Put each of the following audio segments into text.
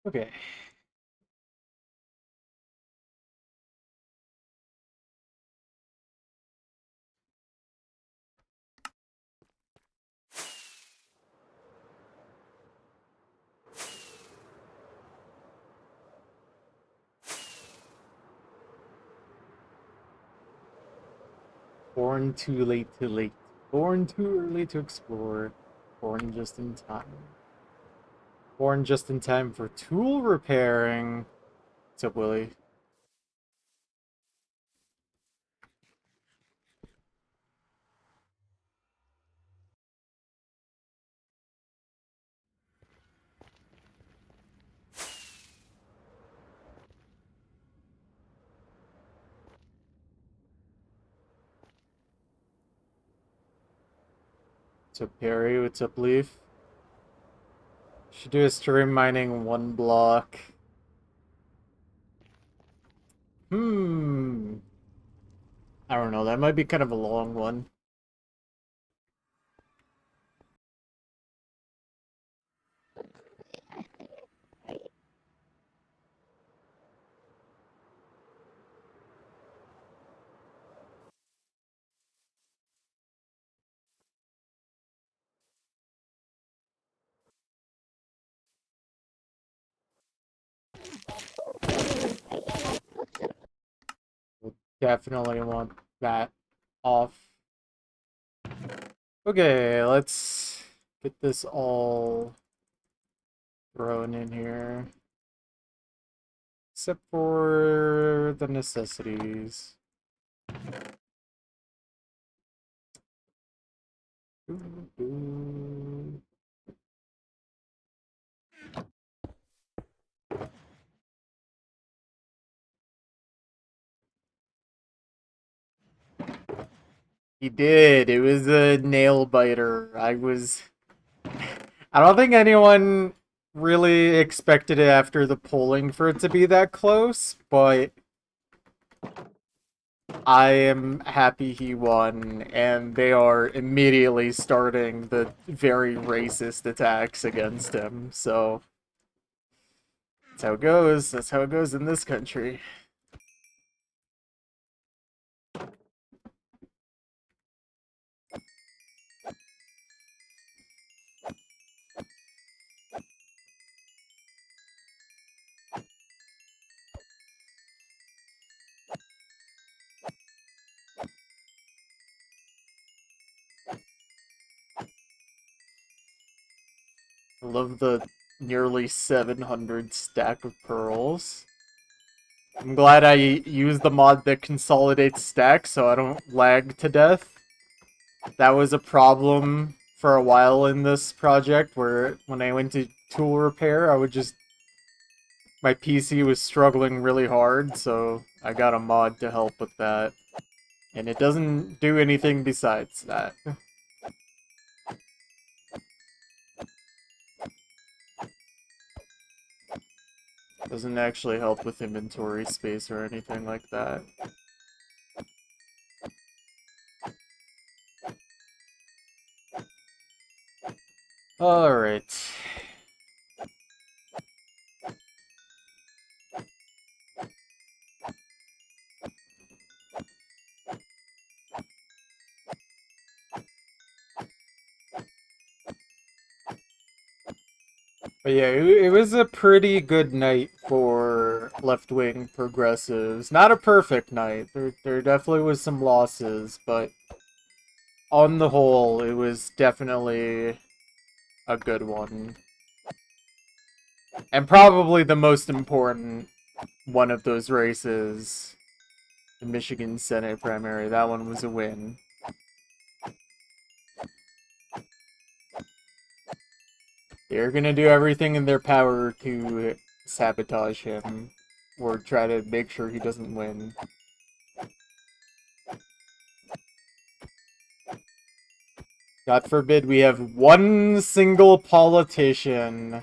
Okay. Born too late to late. Born too early to explore. Born just in time. Born just in time for tool repairing. What's up, Willie? What's up, Perry? What's up, Leaf? Should do a stream mining one block. Hmm. I don't know. That might be kind of a long one. We'll definitely want that off. Okay, let's get this all thrown in here. Except for the necessities. He did. It was a nail biter. I don't think anyone really expected it after the polling for it to be that close, but I am happy he won, and they are immediately starting the very racist attacks against him. So that's how it goes. That's how it goes in this country. I love the nearly 700 stack of pearls. I'm glad I used the mod that consolidates stacks so I don't lag to death. That was a problem for a while in this project where when I went to tool repair, my PC was struggling really hard, so I got a mod to help with that. And it doesn't do anything besides that. Doesn't actually help with inventory space or anything like that. Alright. But yeah, it was a pretty good night for left-wing progressives. Not a perfect night. There definitely was some losses, but on the whole, it was definitely a good one. And probably the most important one of those races, the Michigan Senate primary. That one was a win. They're gonna do everything in their power to sabotage him or try to make sure he doesn't win. God forbid we have one single politician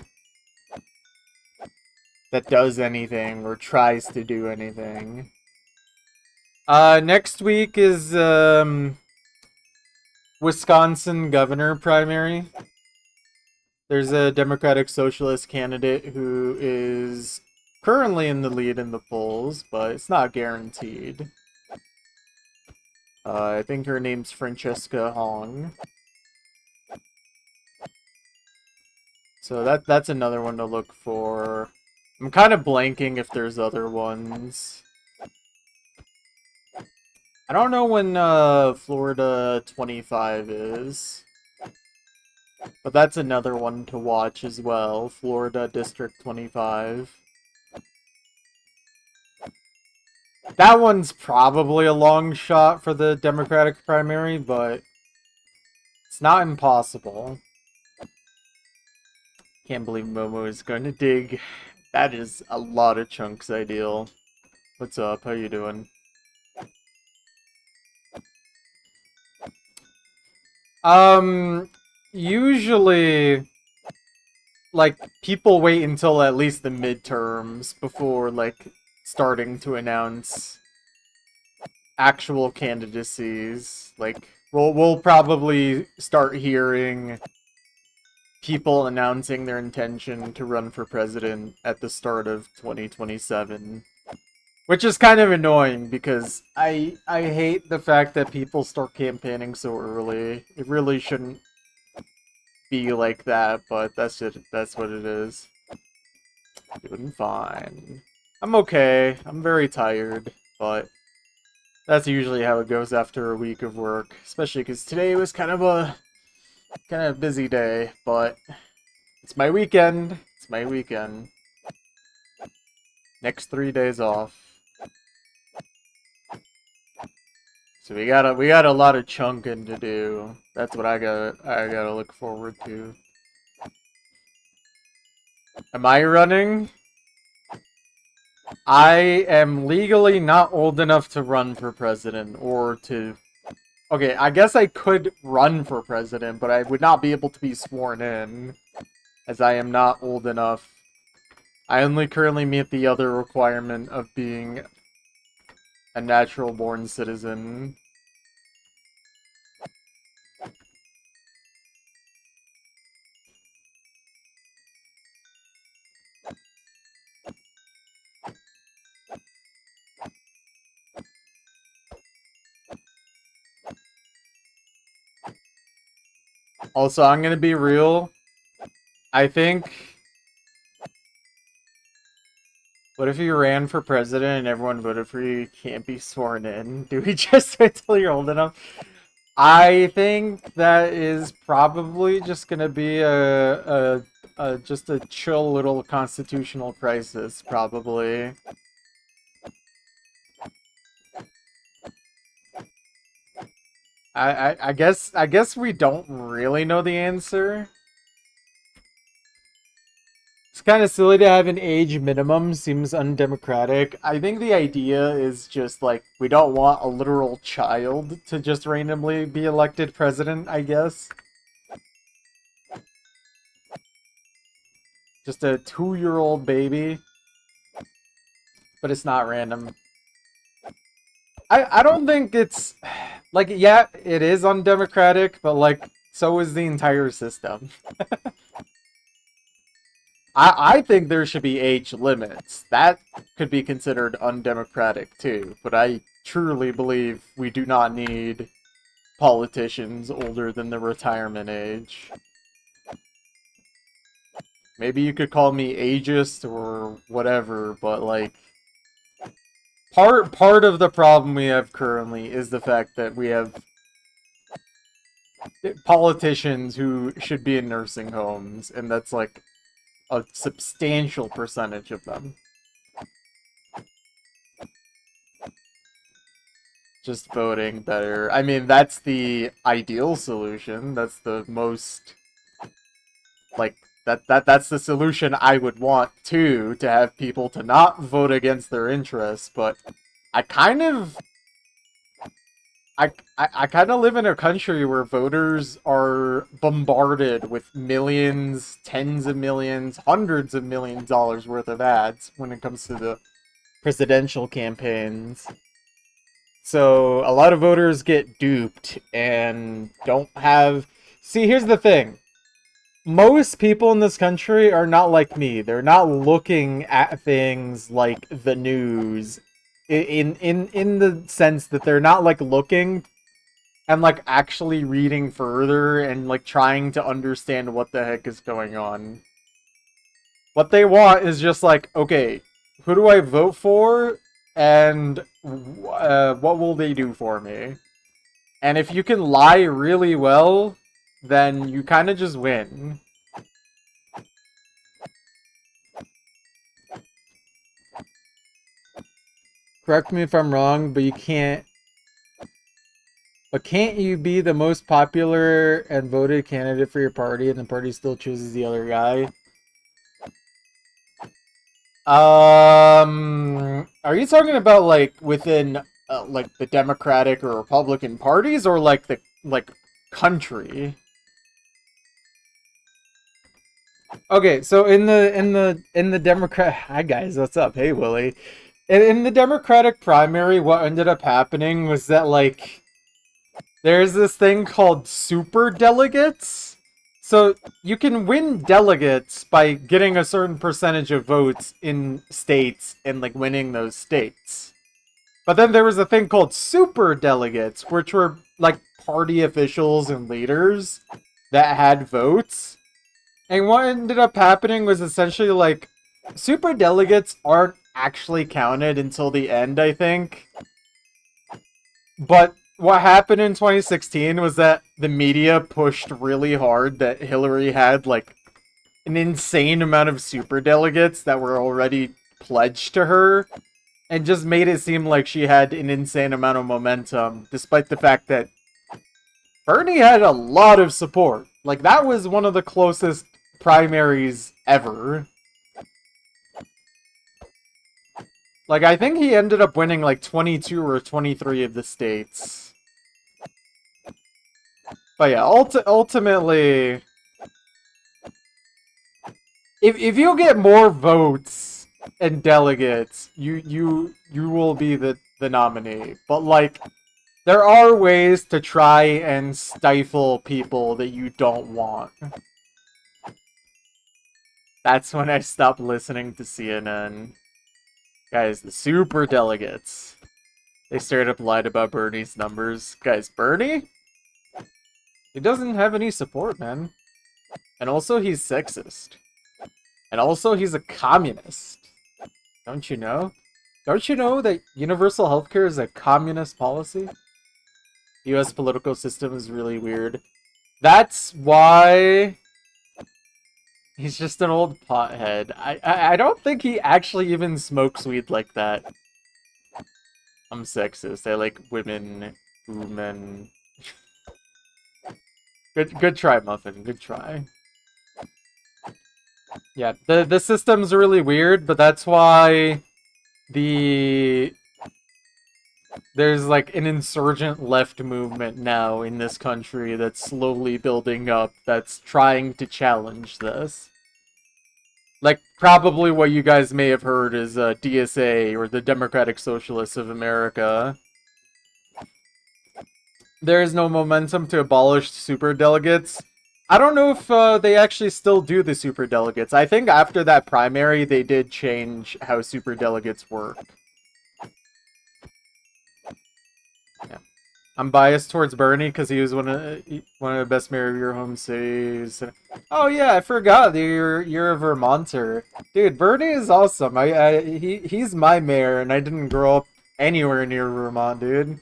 that does anything or tries to do anything. Next week is Wisconsin governor primary. There's a Democratic Socialist candidate who is currently in the lead in the polls, but it's not guaranteed. I think her name's Francesca Hong. So that's another one to look for. I'm kind of blanking if there's other ones. I don't know when Florida 25 is. But that's another one to watch as well. Florida District 25. That one's probably a long shot for the Democratic primary, but it's not impossible. Can't believe Momo is going to dig. That is a lot of chunks, Ideal. What's up? How you doing? Usually, like, people wait until at least the midterms before, like, starting to announce actual candidacies. Like, we'll probably start hearing people announcing their intention to run for president at the start of 2027. Which is kind of annoying because I hate the fact that people start campaigning so early. It really shouldn't be like that, but that's it. That's what it is. Doing fine. I'm okay. I'm very tired, but that's usually how it goes after a week of work, especially because today was kind of a busy day, but it's my weekend. It's my weekend. Next 3 days off. So we got a lot of chunking to do. That's what I gotta look forward to. Am I running? I am legally not old enough to run for president or to... Okay, I guess I could run for president, but I would not be able to be sworn in, as I am not old enough. I only currently meet the other requirement of being a natural-born citizen. Also, I'm gonna be real. I think... What if you ran for president and everyone voted for you, you can't be sworn in? Do we just wait till you're old enough? I think that is probably just gonna be just a chill little constitutional crisis, probably. I guess we don't really know the answer. It's kind of silly to have an age minimum, seems undemocratic. I think the idea is just like we don't want a literal child to just randomly be elected president, I guess. Just a 2-year-old baby. But it's not random. I don't think it's... Like, yeah, it is undemocratic, but, like, so is the entire system. I think there should be age limits. That could be considered undemocratic, too. But I truly believe we do not need politicians older than the retirement age. Maybe you could call me ageist or whatever, but, like... Part of the problem we have currently is the fact that we have politicians who should be in nursing homes, and that's like a substantial percentage of them. Just voting better. I mean, that's the ideal solution. That's the most, like, that's the solution I would want too, to have people to not vote against their interests, but I kind of I kind of live in a country where voters are bombarded with millions, tens of millions, hundreds of millions dollars worth of ads when it comes to the presidential campaigns. So a lot of voters get duped and don't have... See, here's the thing. most people in this country are not like me. They're not looking at things like the news in the sense that they're not like looking and like actually reading further and like trying to understand what the heck is going on. What they want is just like, okay, who do I vote for and what will they do for me? And if you can lie really well, then you kind of just win. Correct me if I'm wrong, but you can't. But can't you be the most popular and voted candidate for your party, and the party still chooses the other guy? Are you talking about like within like the Democratic or Republican parties, or like the country? Okay, so in the Democrat, hi guys, what's up? Hey Willie. In the Democratic primary, what ended up happening was that like there's this thing called super delegates. So you can win delegates by getting a certain percentage of votes in states and like winning those states. But then there was a thing called super delegates, which were like party officials and leaders that had votes. And what ended up happening was essentially like super delegates aren't actually counted until the end, I think. But what happened in 2016 was that the media pushed really hard that Hillary had like an insane amount of super delegates that were already pledged to her and just made it seem like she had an insane amount of momentum, despite the fact that Bernie had a lot of support. Like, that was one of the closest primaries ever. Like, I think he ended up winning like 22 or 23 of the states. But yeah, ultimately, if you get more votes and delegates, you will be the nominee. But like, there are ways to try and stifle people that you don't want. That's when I stopped listening to CNN. Guys, the super delegates. They straight up lied about Bernie's numbers. Guys, Bernie? He doesn't have any support, man. And also, he's sexist. And also, he's a communist. Don't you know? Don't you know that universal healthcare is a communist policy? The US political system is really weird. That's why he's just an old pothead. I don't think he actually even smokes weed like that. I'm sexist. I like women, men. Good try, Muffin. Good try. Yeah, the system's really weird, but that's why there's like an insurgent left movement now in this country that's slowly building up that's trying to challenge this. Like, probably what you guys may have heard is DSA, or the Democratic Socialists of America. There is no momentum to abolish superdelegates. I don't know if they actually still do the superdelegates. I think after that primary, they did change how superdelegates work. Yeah. I'm biased towards Bernie because he was one of the best mayor of your home cities. Oh yeah, I forgot that you're a Vermonter, dude. Bernie is awesome. He's my mayor, and I didn't grow up anywhere near Vermont, dude.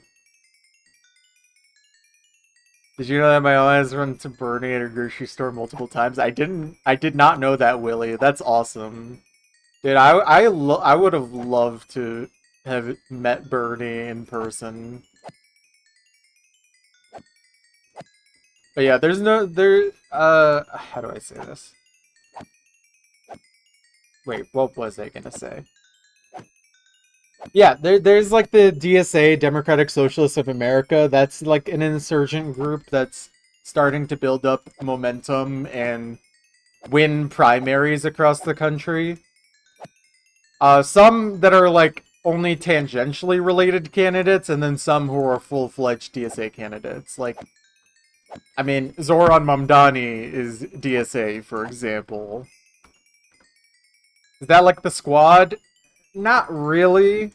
Did you know that my aunt has run to Bernie at her grocery store multiple times? I didn't. I did not know that, Willie. That's awesome, dude. I would have loved to have met Bernie in person. But yeah, there's no there. How do I say this? Wait, what was I gonna say? Yeah, there's like the DSA, Democratic Socialists of America. That's like an insurgent group that's starting to build up momentum and win primaries across the country. Some that are like only tangentially related candidates, and then some who are full-fledged DSA candidates. Like, I mean, Zoran Mamdani is DSA, for example. Is that like the squad? Not really.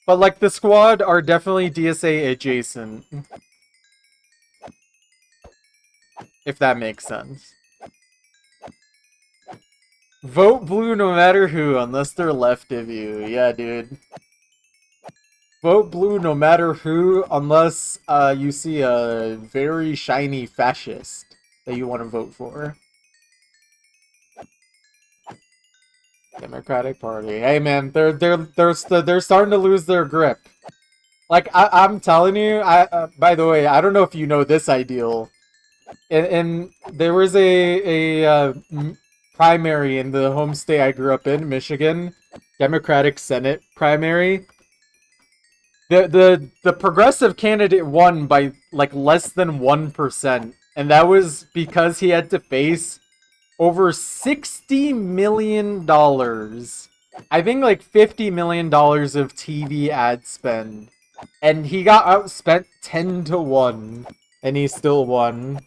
But like the squad are definitely DSA adjacent. If that makes sense. Vote blue no matter who, unless they're left of you. Yeah, dude. Vote blue no matter who, unless you see a very shiny fascist that you want to vote for. Democratic Party. Hey man, they're starting to lose their grip. Like I'm telling you, by the way, I don't know if you know this ideal. And there was a primary in the home state I grew up in, Michigan, Democratic Senate primary. The progressive candidate won by like less than 1%, and that was because he had to face over $60 million. I think like $50 million of TV ad spend. And he got outspent 10-1. And he still won.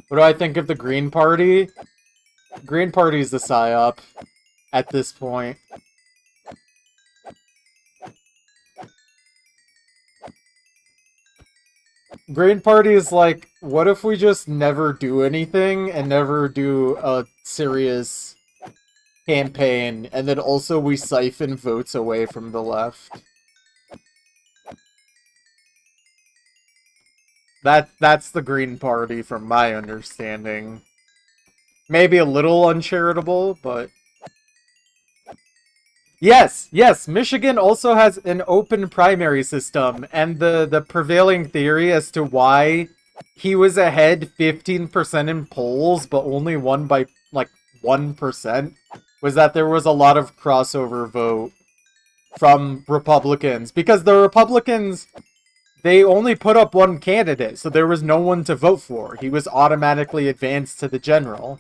What do I think of the Green Party? Green Party's the psyop at this point. Green Party is like, what if we just never do anything and never do a serious campaign, and then also we siphon votes away from the left? That's the Green Party from my understanding. Maybe a little uncharitable, but... Yes, Michigan also has an open primary system, and the prevailing theory as to why he was ahead 15% in polls, but only won by, like, 1%, was that there was a lot of crossover vote from Republicans. Because the Republicans, they only put up one candidate, so there was no one to vote for. He was automatically advanced to the general.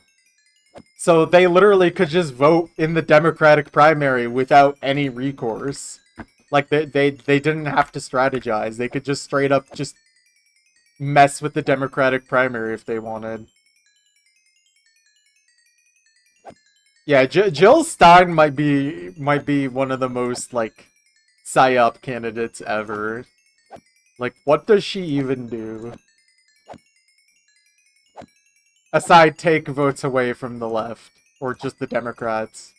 So they literally could just vote in the Democratic primary without any recourse. Like, they didn't have to strategize. They could just straight up just mess with the Democratic primary if they wanted. Yeah, Jill Stein might be one of the most, like, psyop candidates ever. Like, what does she even do? Aside take votes away from the left. Or just the Democrats.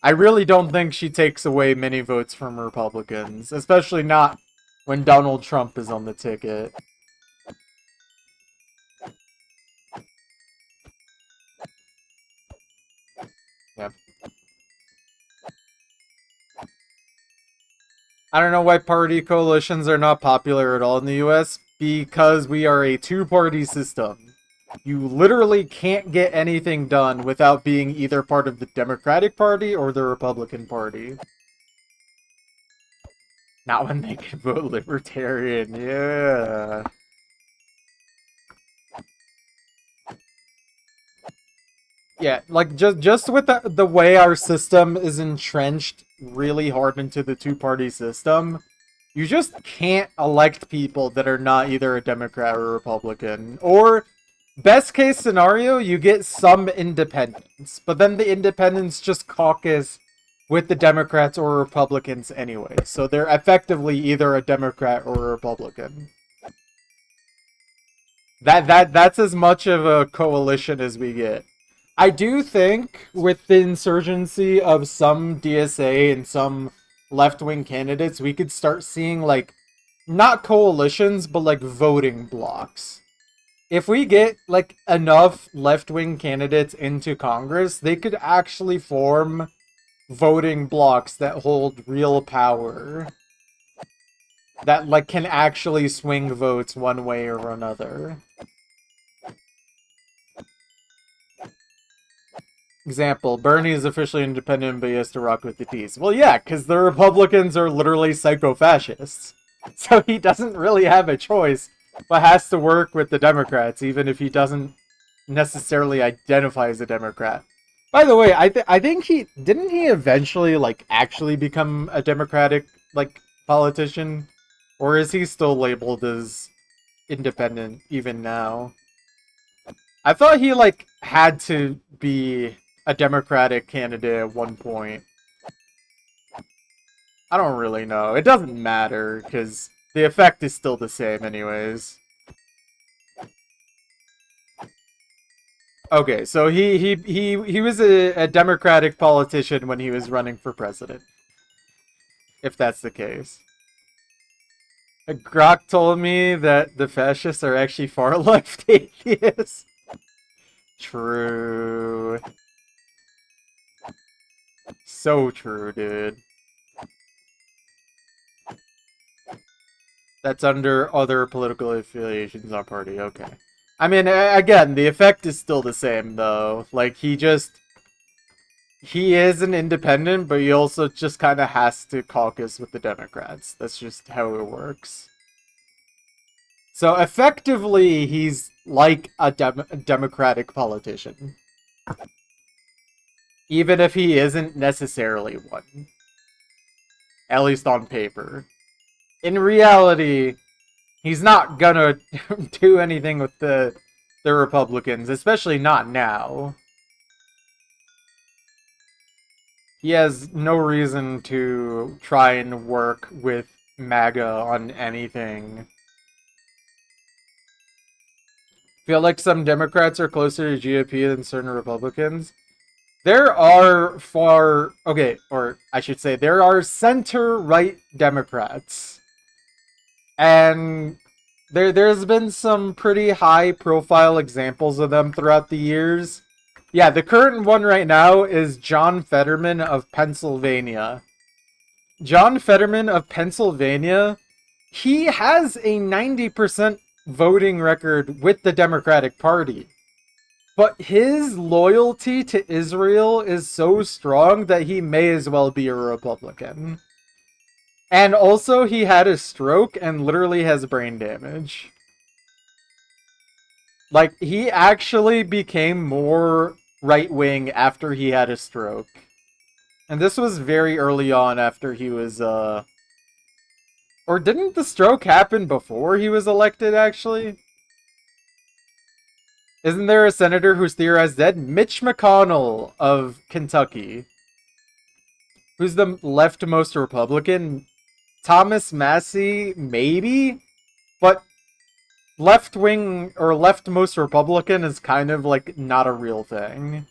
I really don't think she takes away many votes from Republicans. Especially not when Donald Trump is on the ticket. Yep. I don't know why party coalitions are not popular at all in the US. Because we are a two-party system. You literally can't get anything done without being either part of the Democratic Party or the Republican Party. Not when they can vote Libertarian, yeah. Yeah, like, just with the way our system is entrenched really hard into the two-party system, you just can't elect people that are not either a Democrat or a Republican. Or, best case scenario, you get some independents, but then the independents just caucus with the Democrats or Republicans anyway. So they're effectively either a Democrat or a Republican. That's as much of a coalition as we get. I do think with the insurgency of some DSA and some left-wing candidates, we could start seeing, like, not coalitions, but like voting blocks. If we get like enough left-wing candidates into Congress, they could actually form voting blocks that hold real power. That like can actually swing votes one way or another. Example, Bernie is officially independent, but he has to rock with the peace. Well, yeah, because the Republicans are literally psycho-fascists. So he doesn't really have a choice, but has to work with the Democrats, even if he doesn't necessarily identify as a Democrat. By the way, I think he... Didn't he eventually, like, actually become a Democratic, like, politician? Or is he still labeled as independent even now. I thought he, like, had to be a Democratic candidate at one point. I don't really know. It doesn't matter, because the effect is still the same anyways. Okay, so he was a Democratic politician when he was running for president. If that's the case. Grok told me that the fascists are actually far-left atheists. True. So true, dude. That's under other political affiliations on party, okay. I mean, again, the effect is still the same, though. Like, he is an independent, but he also just kind of has to caucus with the Democrats. That's just how it works. So, effectively, he's like a Democratic politician. Even if he isn't necessarily one. At least on paper. In reality, he's not gonna do anything with the Republicans, especially not now. He has no reason to try and work with MAGA on anything. Feel like some Democrats are closer to GOP than certain Republicans. There are there are center-right Democrats. And there's been some pretty high-profile examples of them throughout the years. Yeah, the current one right now is John Fetterman of Pennsylvania. John Fetterman of Pennsylvania, he has a 90% voting record with the Democratic Party. But his loyalty to Israel is so strong that he may as well be a Republican. And also, he had a stroke and literally has brain damage. Like, he actually became more right-wing after he had a stroke. And this was very early on after he was, Or didn't the stroke happen before he was elected, actually? Isn't there a senator who's theorized dead? Mitch McConnell of Kentucky. Who's the leftmost Republican? Thomas Massie, maybe? But left-wing or leftmost Republican is kind of like not a real thing.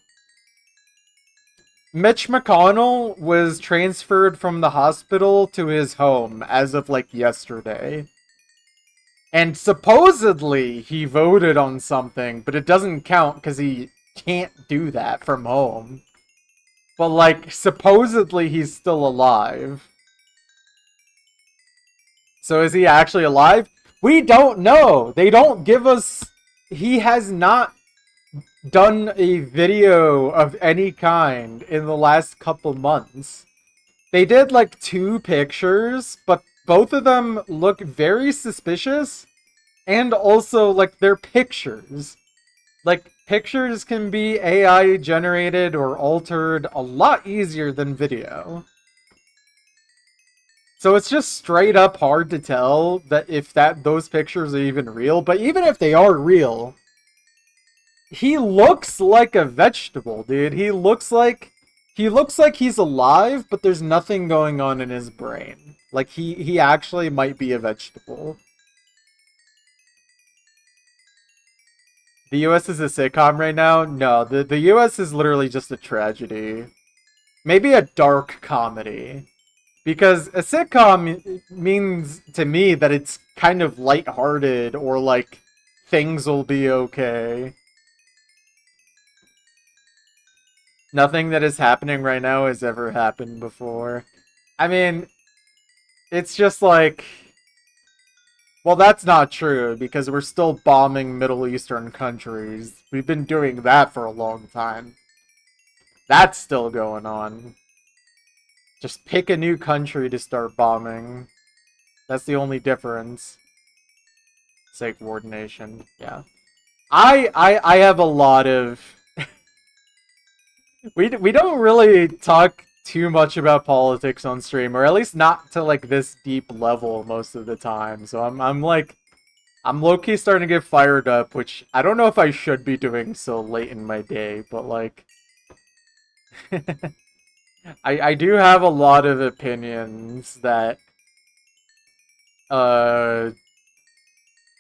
Mitch McConnell was transferred from the hospital to his home as of like yesterday. And supposedly he voted on something, but it doesn't count because he can't do that from home. But like, supposedly he's still alive. So is he actually alive? We don't know. They don't give us... He has not done a video of any kind in the last couple months. They did like 2 pictures, but both of them look very suspicious. And also, like, they're pictures. Like, pictures can be AI generated or altered a lot easier than video. So it's just straight up hard to tell that if those pictures are even real. But even if they are real, he looks like a vegetable, dude. He looks like he's alive, but there's nothing going on in his brain. Like, he actually might be a vegetable. The US is a sitcom right now? No, the US is literally just a tragedy. Maybe a dark comedy. Because a sitcom means to me that it's kind of lighthearted or like things will be okay. Nothing that is happening right now has ever happened before. I mean, it's just like... Well, that's not true, because we're still bombing Middle Eastern countries. We've been doing that for a long time. That's still going on. Just pick a new country to start bombing. That's the only difference. Sake coordination, yeah. I have a lot of... we don't really talk too much about politics on stream, or at least not to like this deep level most of the time. So I'm like I'm low-key starting to get fired up, which I don't know if I should be doing so late in my day, but like... I do have a lot of opinions that... Uh...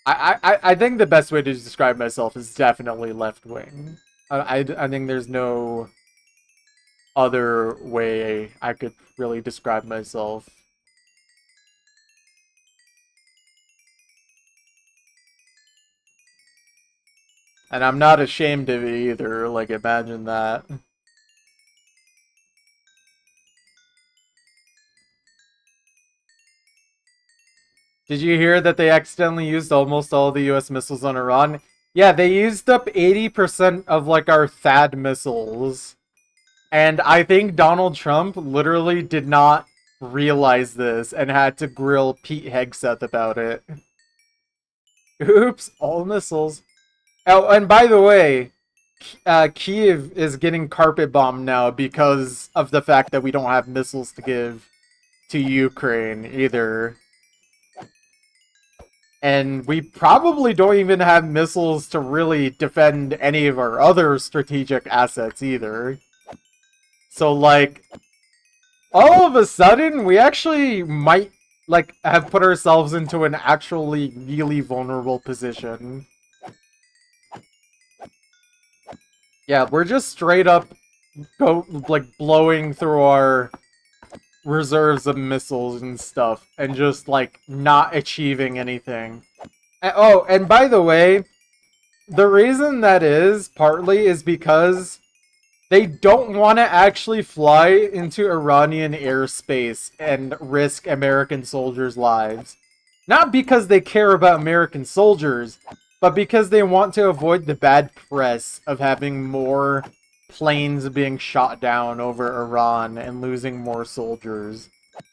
I think the best way to describe myself is definitely left-wing. I think there's no other way I could really describe myself. And I'm not ashamed of it either, like, imagine that. Did you hear that they accidentally used almost all the US missiles on Iran? Yeah, they used up 80% of, like, our THAAD missiles. And I think Donald Trump literally did not realize this and had to grill Pete Hegseth about it. Oops, all missiles. Oh, and by the way, Kiev is getting carpet bombed now because of the fact that we don't have missiles to give to Ukraine either. And we probably don't even have missiles to really defend any of our other strategic assets either. So, like, all of a sudden, we actually might, like, have put ourselves into an actually really vulnerable position. Yeah, we're just straight up blowing through our reserves of missiles and stuff and just, like, not achieving anything. Oh, and by the way, the reason that is partly is because they don't want to actually fly into Iranian airspace and risk American soldiers' lives. Not because they care about American soldiers, but because they want to avoid the bad press of having more planes being shot down over Iran and losing more soldiers.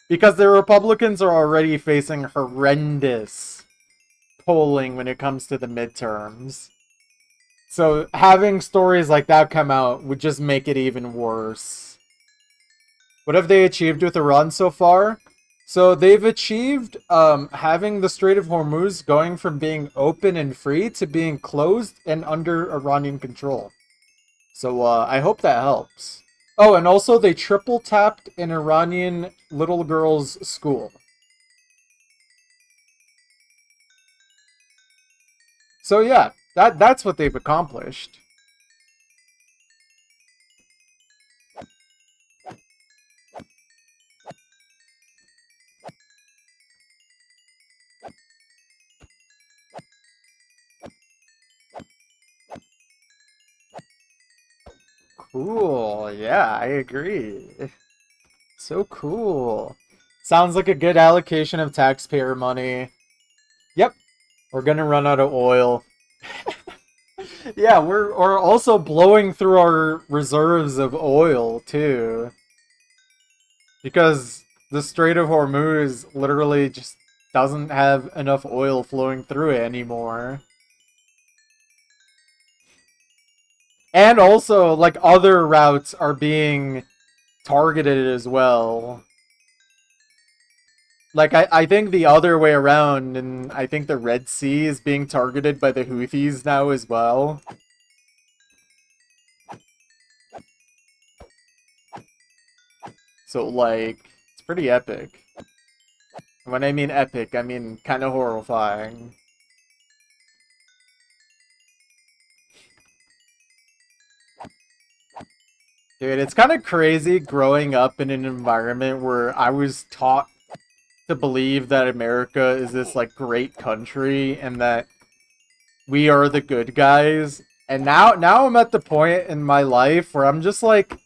Because the Republicans are already facing horrendous polling when it comes to the midterms. So having stories like that come out would just make it even worse. What have they achieved with Iran so far? So they've achieved having the Strait of Hormuz going from being open and free to being closed and under Iranian control. So I hope that helps. Oh, and also they triple tapped an Iranian little girl's school. So yeah, that's what they've accomplished. Cool. Yeah, I agree. So cool. Sounds like a good allocation of taxpayer money. Yep, we're gonna run out of oil. Yeah, we're also blowing through our reserves of oil too. Because the Strait of Hormuz literally just doesn't have enough oil flowing through it anymore. And also, like, other routes are being targeted as well. Like, I think the other way around, and I think the Red Sea is being targeted by the Houthis now as well. So, like, it's pretty epic. And when I mean epic, I mean kind of horrifying. Dude, it's kind of crazy growing up in an environment where I was taught to believe that America is this, like, great country and that we are the good guys. And now I'm at the point in my life where I'm just like,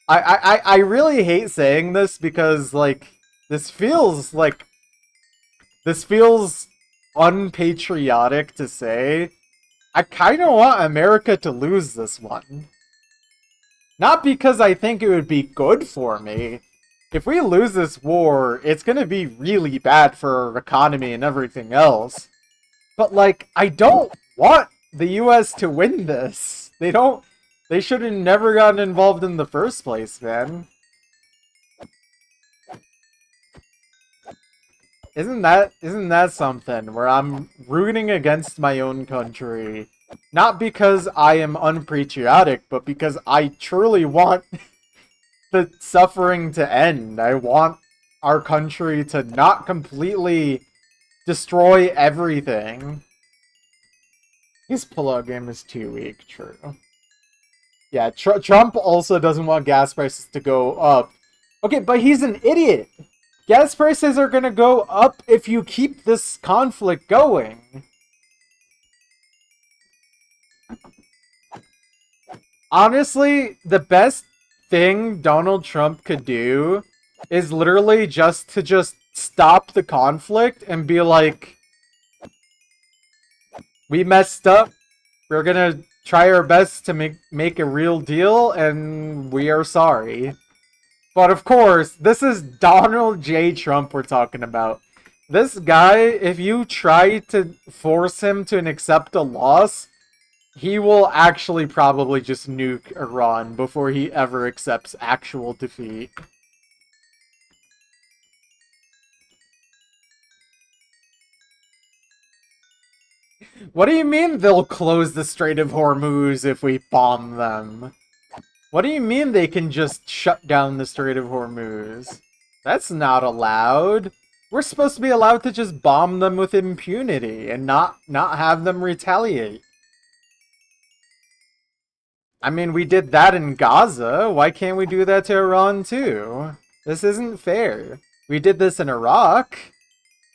I really hate saying this because, like, this feels like, this feels unpatriotic to say. I kind of want America to lose this one. Not because I think it would be good for me. If we lose this war, it's gonna be really bad for our economy and everything else. But, like, I don't want the US to win this. They should have never gotten involved in the first place, man. Isn't that something where I'm rooting against my own country, not because I am unpatriotic, but because I truly want the suffering to end. I want our country to not completely destroy everything. His pullout game is too weak, true. Yeah, Trump also doesn't want gas prices to go up. Okay, but he's an idiot. Gas prices are gonna go up if you keep this conflict going. Honestly, the best thing Donald Trump could do is literally just stop the conflict and be like, we messed up. We're gonna try our best to make a real deal, and we are sorry. But of course, this is Donald J. Trump we're talking about. This guy, if you try to force him to accept a loss, he will actually probably just nuke Iran before he ever accepts actual defeat. What do you mean they'll close the Strait of Hormuz if we bomb them? What do you mean they can just shut down the Strait of Hormuz? That's not allowed. We're supposed to be allowed to just bomb them with impunity and not have them retaliate. I mean, we did that in Gaza. Why can't we do that to Iran too? This isn't fair. We did this in Iraq.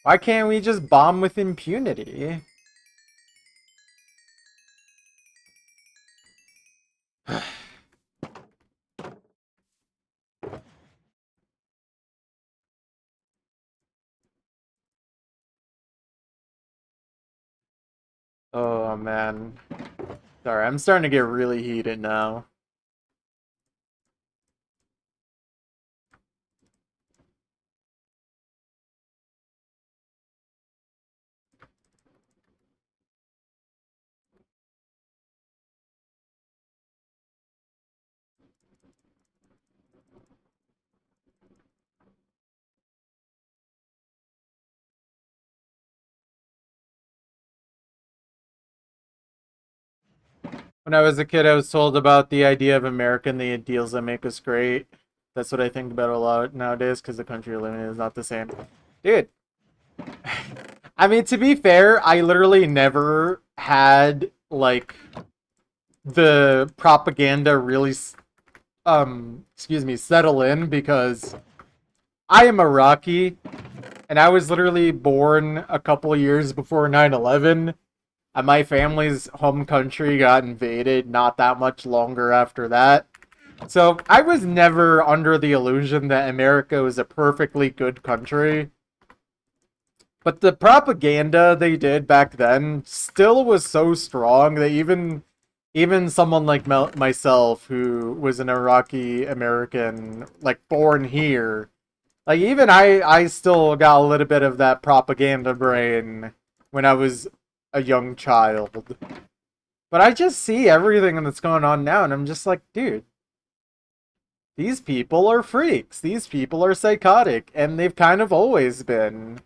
Why can't we just bomb with impunity? Oh man. Sorry, I'm starting to get really heated now. When I was a kid, I was told about the idea of America and the ideals that make us great. That's what I think about a lot nowadays, because the country you're living in is not the same. Dude, I mean, to be fair, I literally never had, like, the propaganda really, excuse me, settle in, because I am Iraqi, and I was literally born a couple years before 9/11. And my family's home country got invaded not that much longer after that. So I was never under the illusion that America was a perfectly good country. But the propaganda they did back then still was so strong that even someone like myself, who was an Iraqi American, like born here, like even I still got a little bit of that propaganda brain when I was a young child. But I just see everything that's going on now, and I'm just like, dude, these people are freaks. These people are psychotic, and they've kind of always been.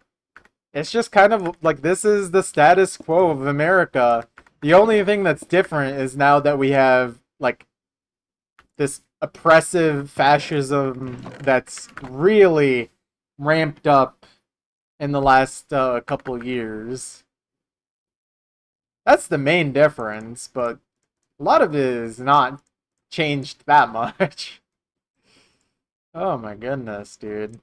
It's just kind of like this is the status quo of America. The only thing that's different is now that we have, like, this oppressive fascism that's really ramped up in the last couple years. That's the main difference, but a lot of it is not changed that much. Oh my goodness, dude.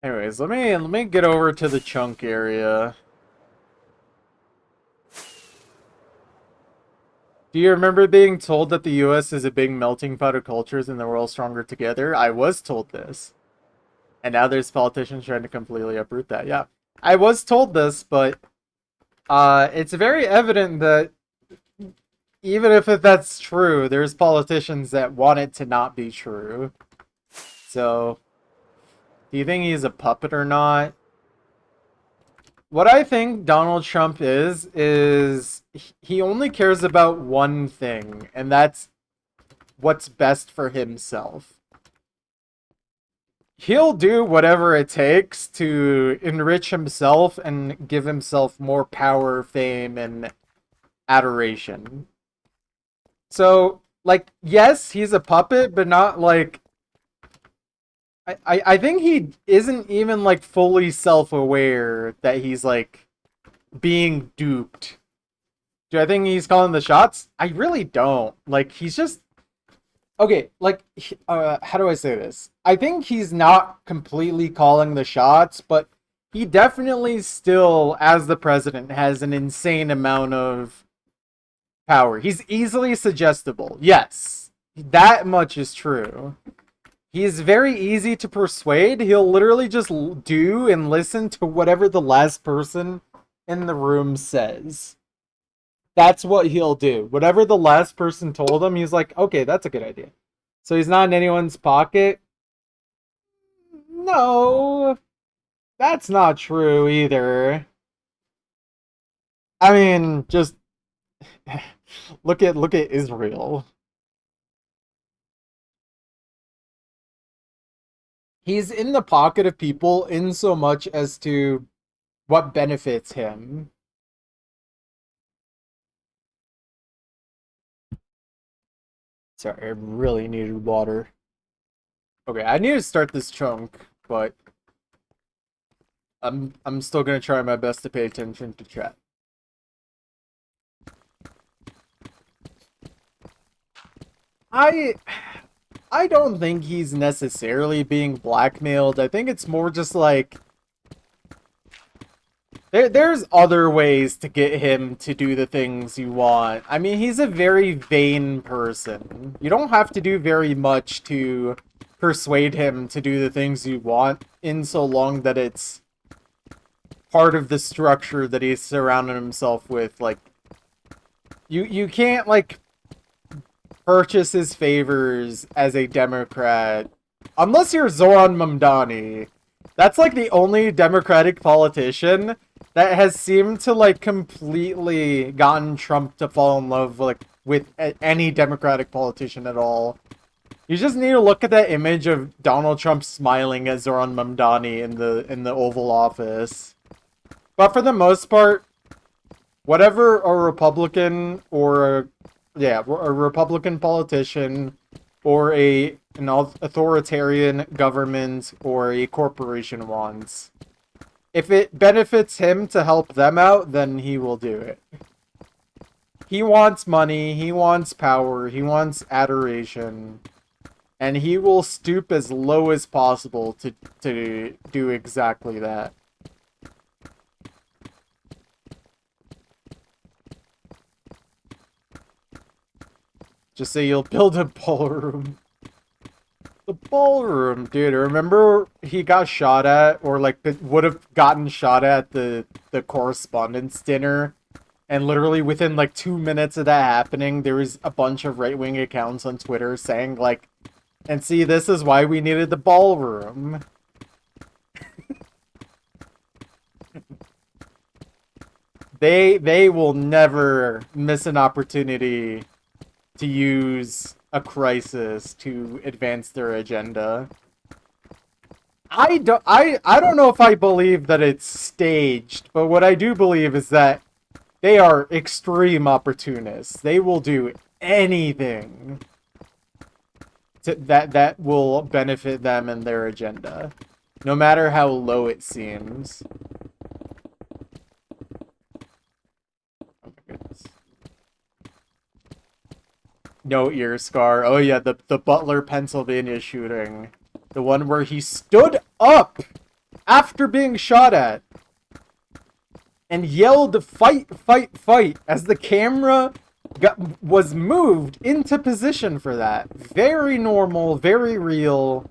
Anyways, let me get over to the chunk area. Do you remember being told that the US is a big melting pot of cultures and that we're all stronger together? I was told this. And now there's politicians trying to completely uproot that. Yeah. I was told this, but it's very evident that even if that's true, there's politicians that want it to not be true. So, do you think he's a puppet or not? What I think Donald Trump is he only cares about one thing, and that's what's best for himself. He'll do whatever it takes to enrich himself and give himself more power, fame, and adoration. So, like, yes, he's a puppet, but not like I think he isn't even like fully self-aware that he's like being duped. Do I think he's calling the shots? I really don't. Like he's just okay, like how do I say this? I think he's not completely calling the shots, but he definitely still as the president has an insane amount of power. He's easily suggestible. Yes. That much is true. He's very easy to persuade. He'll literally just do and listen to whatever the last person in the room says. That's what he'll do. Whatever the last person told him, he's like, okay, that's a good idea. So he's not in anyone's pocket? No, that's not true either. I mean, just look at Israel. He's in the pocket of people in so much as to what benefits him. Sorry, I really needed water. Okay, I need to start this chunk, but I'm still gonna try my best to pay attention to chat. I I don't think he's necessarily being blackmailed. I think it's more just like there's other ways to get him to do the things you want. I mean, he's a very vain person. You don't have to do very much to persuade him to do the things you want in so long that it's part of the structure that he's surrounded himself with. Like you can't like purchase his favors as a Democrat unless you're Zoran Mamdani. That's like the only Democratic politician that has seemed to like completely gotten Trump to fall in love like with any Democratic politician at all. You just need to look at that image of Donald Trump smiling at Zoran Mamdani in the Oval Office. But for the most part, whatever a Republican or a Republican politician or an authoritarian government or a corporation wants, if it benefits him to help them out, then he will do it. He wants money, he wants power, he wants adoration, and he will stoop as low as possible to do exactly that. Just say you'll build a ballroom. The ballroom, dude. Remember he got shot at, or like would have gotten shot at the correspondence dinner, and literally within like 2 minutes of that happening, there was a bunch of right-wing accounts on Twitter saying like, "And see, this is why we needed the ballroom." They will never miss an opportunity to use a crisis to advance their agenda. I don't know if I believe that it's staged, but what I do believe is that they are extreme opportunists. They will do anything that will benefit them and their agenda, no matter how low it seems. Oh my goodness. No ear scar. Oh yeah, the Butler, Pennsylvania shooting. The one where he stood up after being shot at and yelled fight, fight, fight as the camera was moved into position for that. Very normal, very real.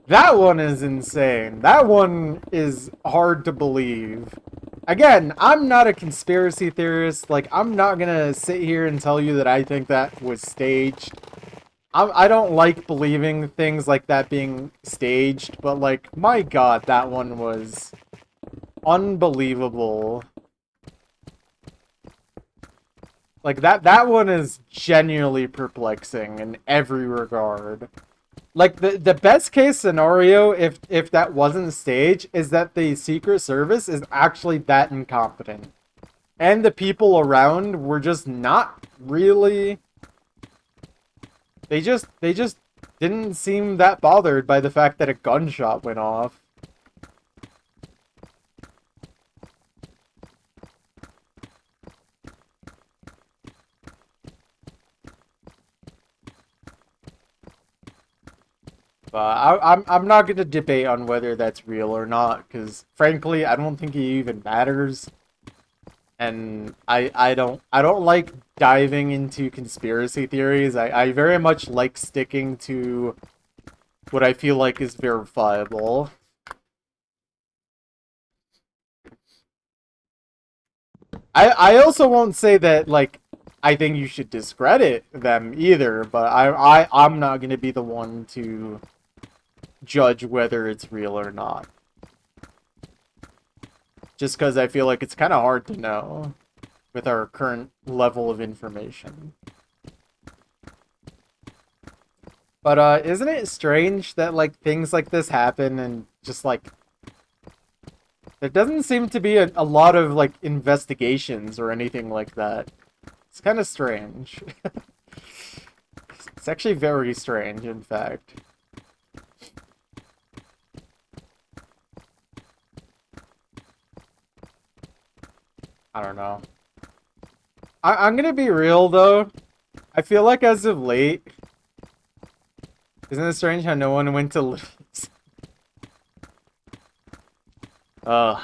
That one is insane. That one is hard to believe. Again, I'm not a conspiracy theorist. Like, I'm not gonna sit here and tell you that I think that was staged. I don't like believing things like that being staged, but like, my god, that one was unbelievable. Like that one is genuinely perplexing in every regard. Like the best case scenario if that wasn't staged is that the Secret Service is actually that incompetent. And the people around were just not really they just didn't seem that bothered by the fact that a gunshot went off. I'm not gonna debate on whether that's real or not, because frankly, I don't think it even matters. And I don't like diving into conspiracy theories. I very much like sticking to what I feel like is verifiable. I also won't say that like I think you should discredit them either, but I'm not gonna be the one to judge whether it's real or not. Just because I feel like it's kind of hard to know with our current level of information. But isn't it strange that like things like this happen and just like there doesn't seem to be a lot of like investigations or anything like that. It's kind of strange. It's actually very strange, in fact. I don't know. I'm gonna be real though. I feel like as of late, isn't it strange how no one went to Little's? Uh,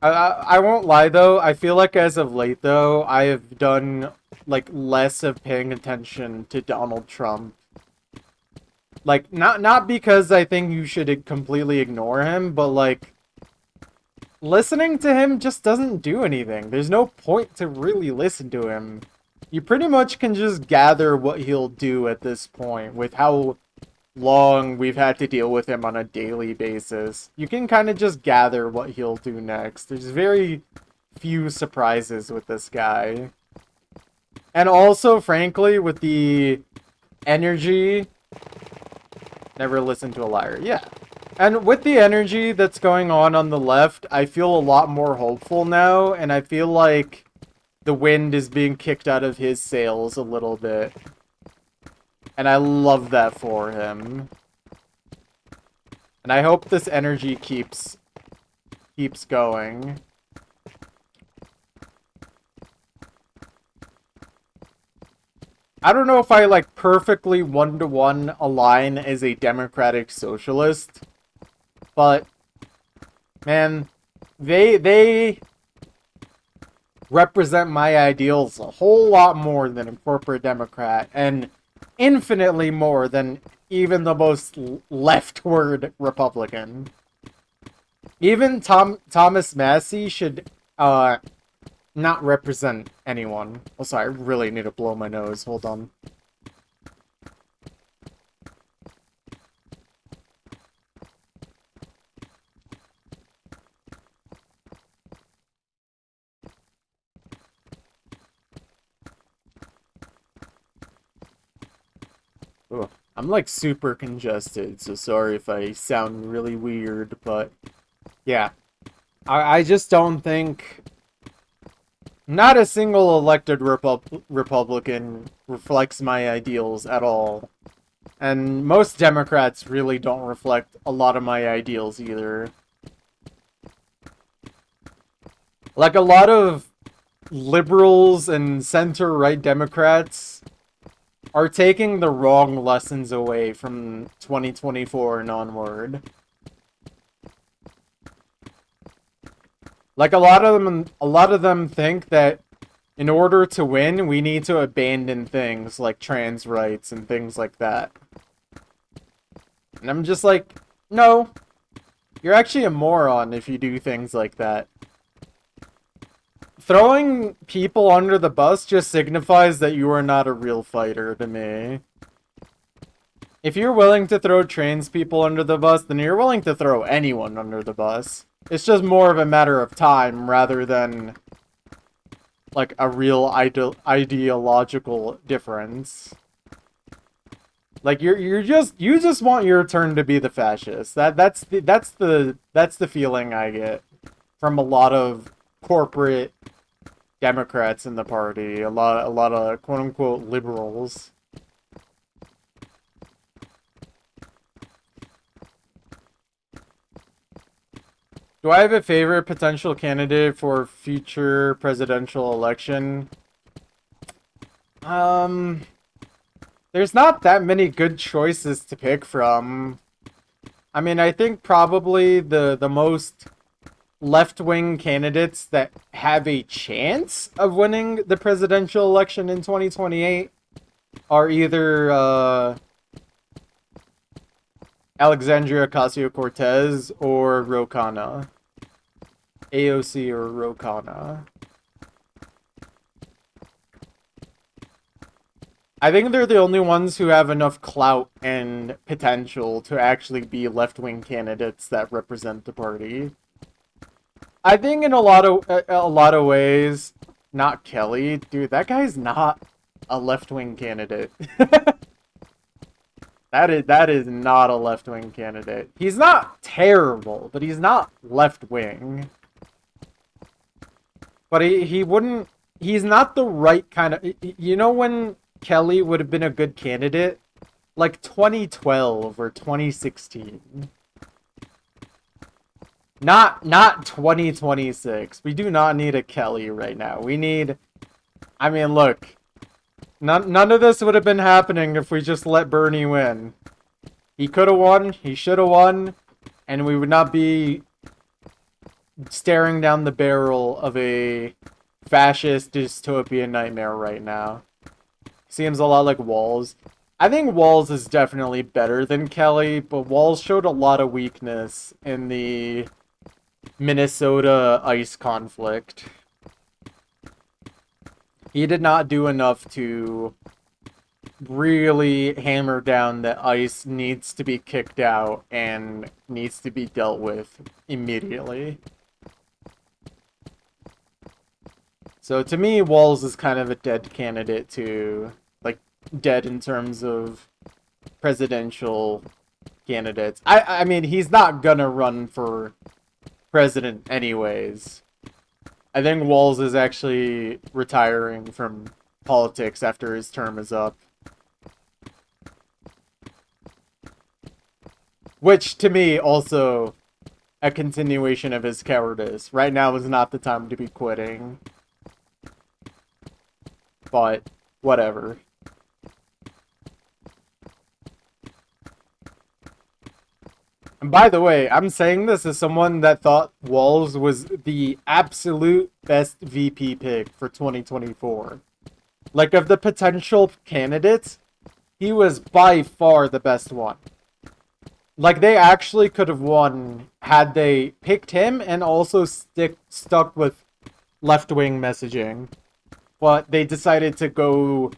I won't lie though. I feel like as of late though, I have done like less of paying attention to Donald Trump. Like not because I think you should completely ignore him, but like listening to him just doesn't do anything. There's no point to really listen to him. You pretty much can just gather what he'll do at this point with how long we've had to deal with him on a daily basis. You can kind of just gather what he'll do next. There's very few surprises with this guy. And also, frankly, with the energy, never listen to a liar. Yeah. And with the energy that's going on the left, I feel a lot more hopeful now, and I feel like the wind is being kicked out of his sails a little bit. And I love that for him. And I hope this energy keeps going. I don't know if I like perfectly one-to-one align as a democratic socialist, but man, they represent my ideals a whole lot more than a corporate Democrat, and infinitely more than even the most leftward Republican. Even Thomas Massey should not represent anyone. Oh, sorry, I really need to blow my nose. Hold on. Ugh. I'm like super congested, so sorry if I sound really weird, but yeah. I just don't think not a single elected Republican reflects my ideals at all. And most Democrats really don't reflect a lot of my ideals either. Like a lot of liberals and center-right Democrats are taking the wrong lessons away from 2024 and onward. Like a lot of them think that in order to win, we need to abandon things like trans rights and things like that. And I'm just like, no, you're actually a moron if you do things like that. throwing people under the bus just signifies that you are not a real fighter to me. If you're willing to throw trans people under the bus, then you're willing to throw anyone under the bus. It's just more of a matter of time rather than like a real ideological difference. Like you just want your turn to be the fascist. That's the feeling I get from a lot of corporate Democrats in the party, a lot of quote unquote liberals. Do I have a favorite potential candidate for future presidential election? There's not that many good choices to pick from. I mean, I think probably the most left-wing candidates that have a chance of winning the presidential election in 2028 are either Alexandria Ocasio-Cortez or Ro Khanna. AOC or Ro Khanna. I think they're the only ones who have enough clout and potential to actually be left-wing candidates that represent the party. I think in a lot of ways, not Kelly, dude. That guy's not a left-wing candidate. That is not a left-wing candidate. He's not terrible, but he's not left-wing. But he wouldn't. He's not the right kind of. You know when Kelly would have been a good candidate? Like 2012 or 2016. Not 2026. We do not need a Kelly right now. We need... I mean, look. None of this would have been happening if we just let Bernie win. He could have won. He should have won. And we would not be staring down the barrel of a fascist dystopian nightmare right now. Seems a lot like Walz. I think Walz is definitely better than Kelly, but Walz showed a lot of weakness in the Minnesota ICE conflict. He did not do enough to really hammer down that ICE needs to be kicked out and needs to be dealt with immediately. So to me, Walz is kind of a dead candidate too. Like, dead in terms of presidential candidates. I mean, he's not gonna run for president anyways. I think Walz is actually retiring from politics after his term is up. Which, to me, also a continuation of his cowardice. Right now is not the time to be quitting. But, whatever. And by the way, I'm saying this as someone that thought Walz was the absolute best VP pick for 2024. Like, of the potential candidates, he was by far the best one. Like, they actually could have won had they picked him and also stuck with left-wing messaging. But they decided to go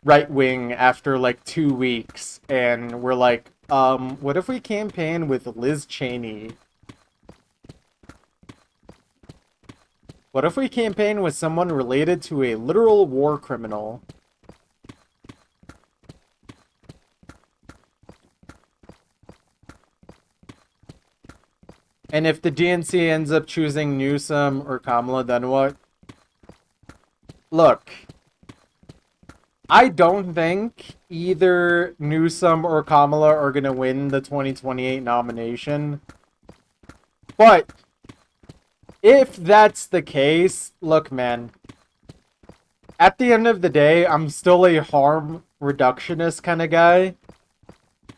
right-wing after, like, 2 weeks. And we're like, what if we campaign with Liz Cheney? What if we campaign with someone related to a literal war criminal? And if the DNC ends up choosing Newsom or Kamala, then what? Look, I don't think either Newsom or Kamala are going to win the 2028 nomination. But if that's the case, look, man. At the end of the day, I'm still a harm reductionist kind of guy.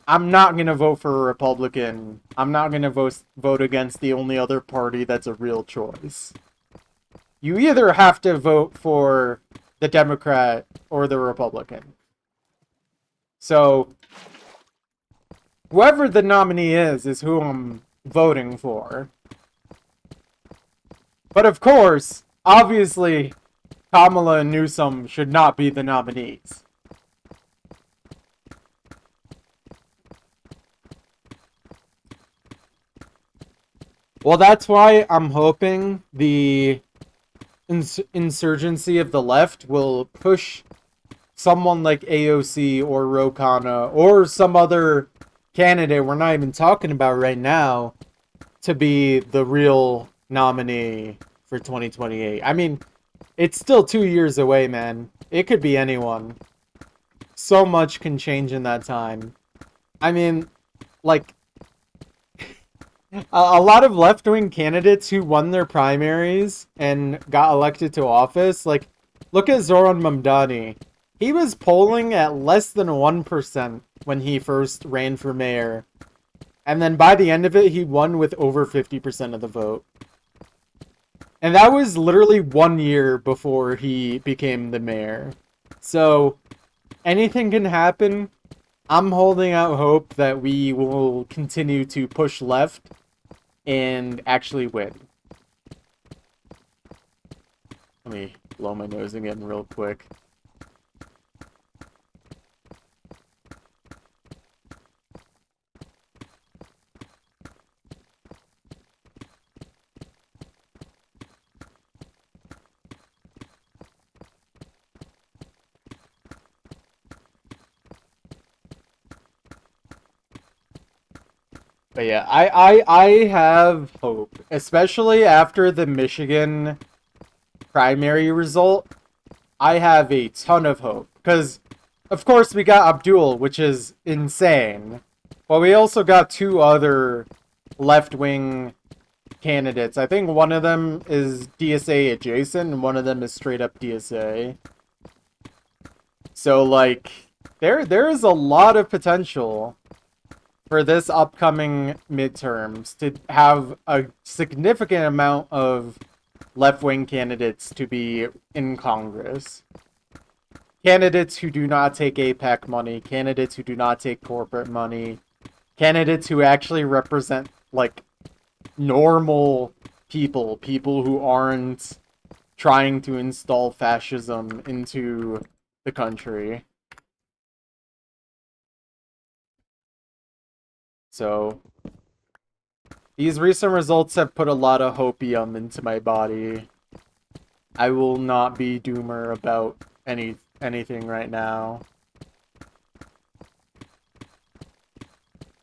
I'm not going to vote for a Republican. I'm not going to vote against the only other party that's a real choice. You either have to vote for the Democrat or the Republican. So, whoever the nominee is who I'm voting for. But of course, obviously, Kamala and Newsom should not be the nominees. Well, that's why I'm hoping the insurgency of the left will push someone like AOC or Ro Khanna or some other candidate we're not even talking about right now to be the real nominee for 2028. I mean, it's still 2 years away, man. It could be anyone. So much can change in that time. I mean, like, a lot of left-wing candidates who won their primaries and got elected to office, like, look at Zoran Mamdani. He was polling at less than 1% when he first ran for mayor. And then by the end of it, he won with over 50% of the vote. And that was literally 1 year before he became the mayor. So, anything can happen. I'm holding out hope that we will continue to push left and actually win. Let me blow my nose again real quick. But yeah, I have hope, especially after the Michigan primary result. I have a ton of hope because, of course, we got Abdul, which is insane, but we also got two other left-wing candidates. I think one of them is DSA adjacent, and one of them is straight up DSA. So, like, there is a lot of potential for this upcoming midterms to have a significant amount of left-wing candidates to be in Congress. Candidates who do not take APAC money, candidates who do not take corporate money, candidates who actually represent, like, normal people, people who aren't trying to install fascism into the country. So, these recent results have put a lot of hopium into my body. I will not be doomer about anything right now.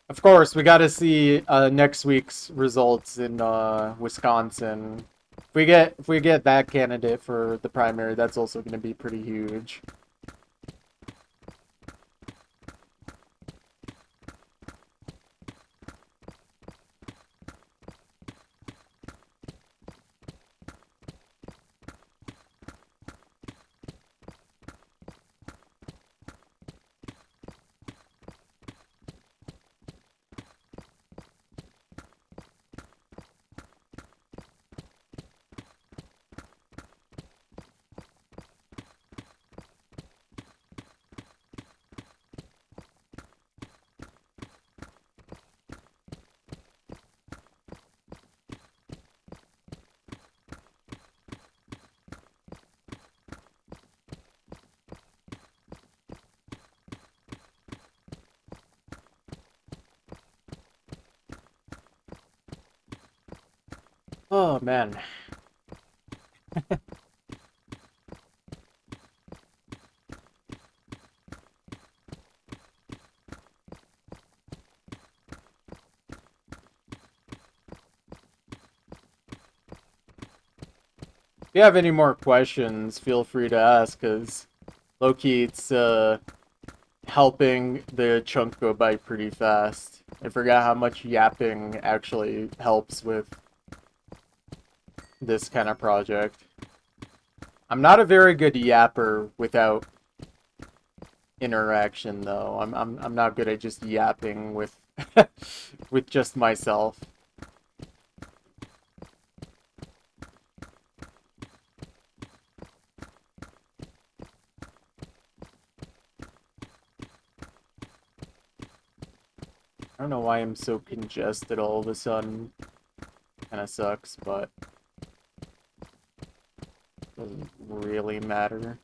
Of course, we got to see next week's results in Wisconsin. If we get that candidate for the primary, that's also going to be pretty huge. Oh man. If you have any more questions, feel free to ask, because low-key it's helping the chunk go by pretty fast. I forgot how much yapping actually helps with this kind of project. I'm not a very good yapper without interaction, though. I'm not good at just yapping with with just myself. I don't know why I'm so congested all of a sudden. Kind of sucks, but Doesn't really matter.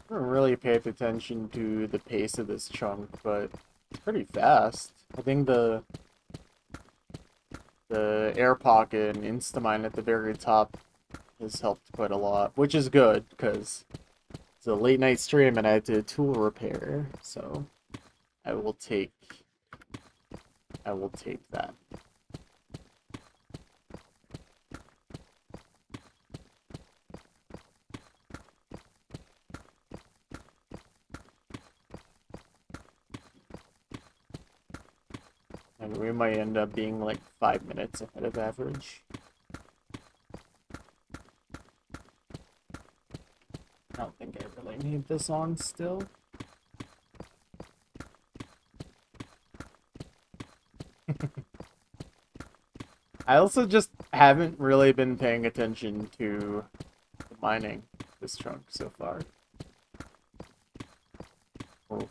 I haven't really paid attention to the pace of this chunk, but it's pretty fast. I think the air pocket and Instamine at the very top has helped quite a lot, which is good because it's a late night stream and I had to tool repair, so I will take that. And we might end up being like 5 minutes ahead of average. I don't think I really need this on still. I also just haven't really been paying attention to the mining this chunk so far. Oh.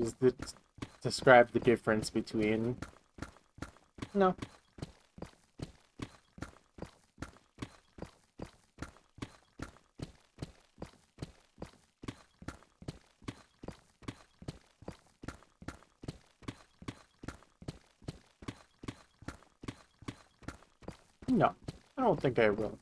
Is the describe the difference between... No. No. I don't think I will.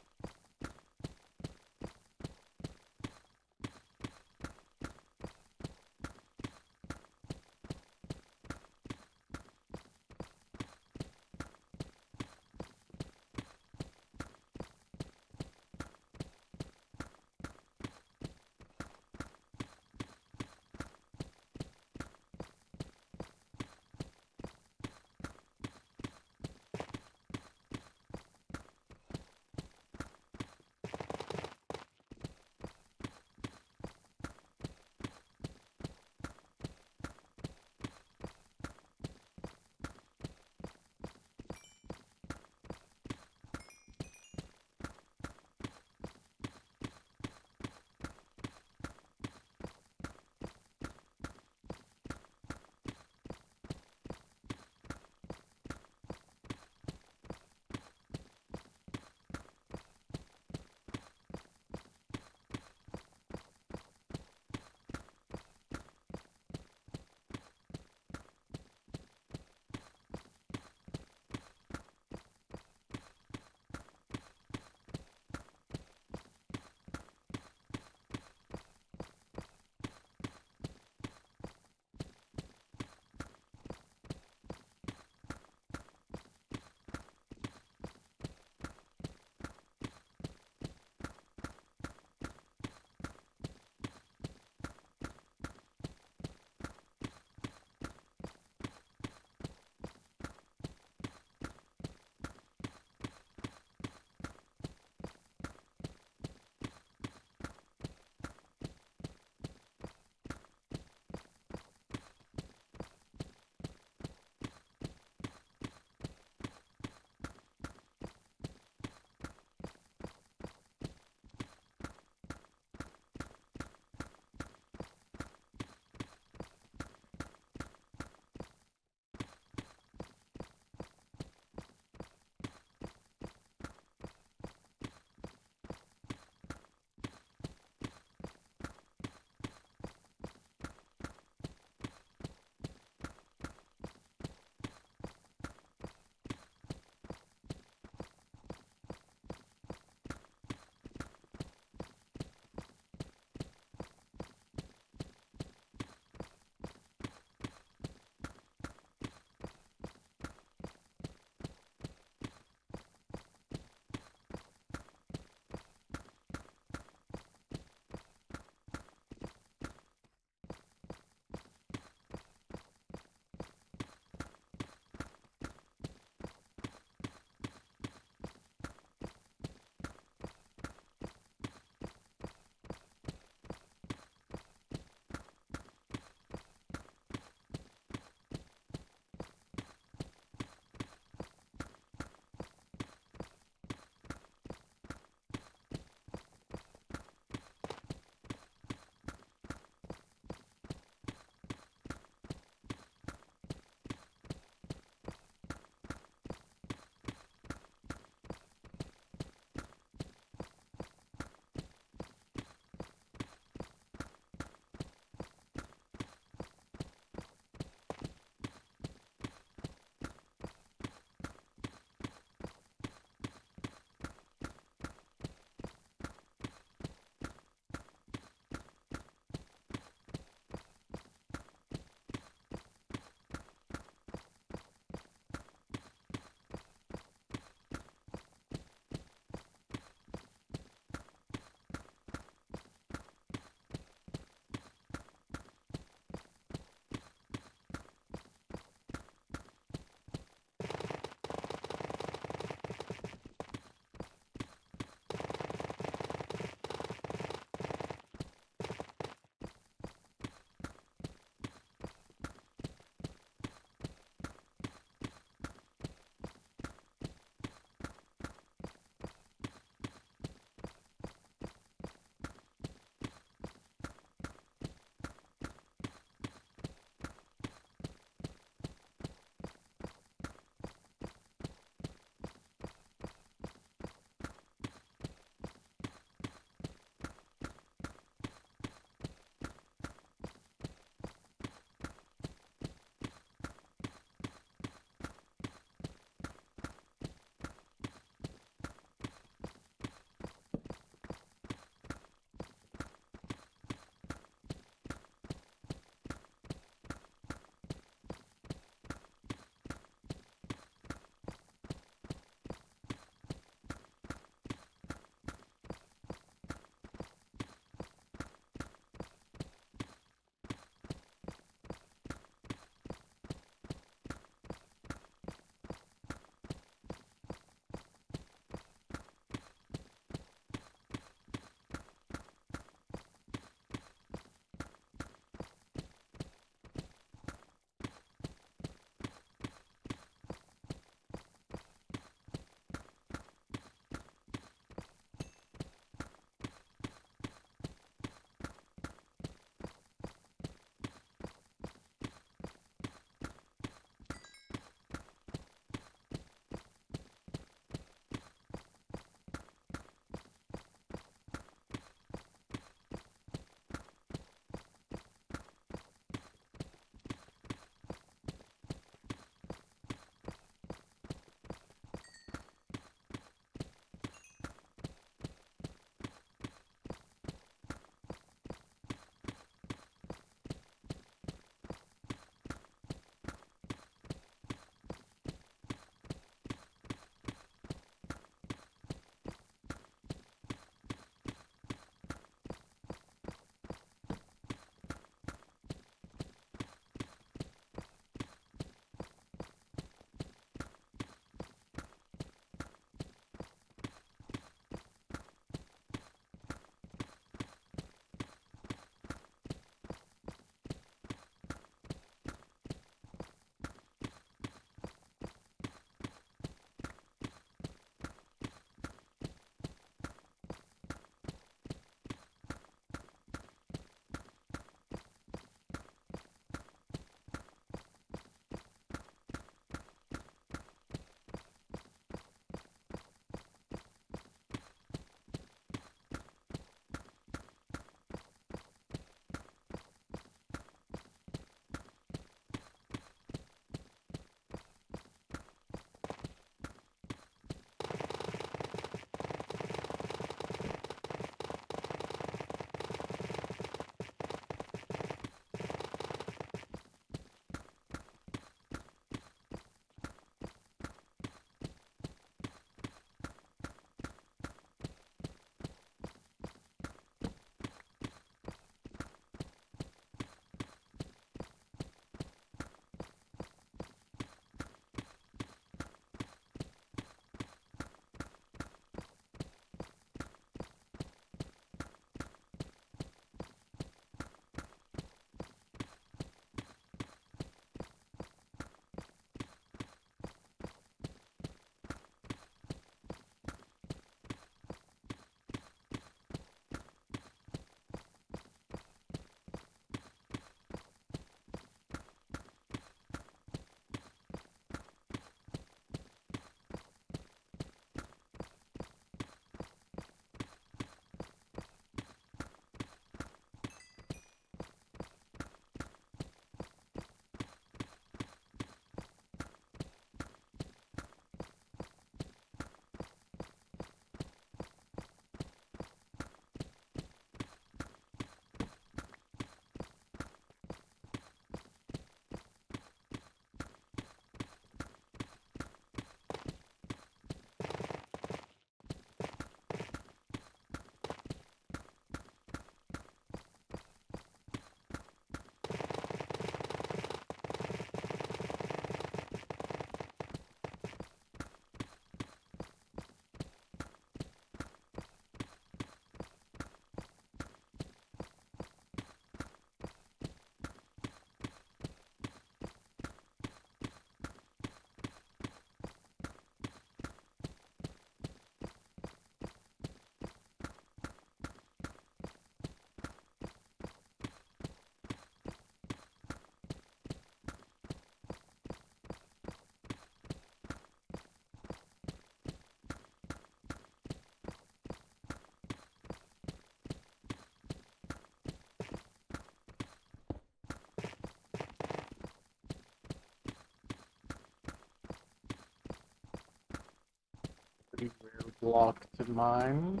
block to mine.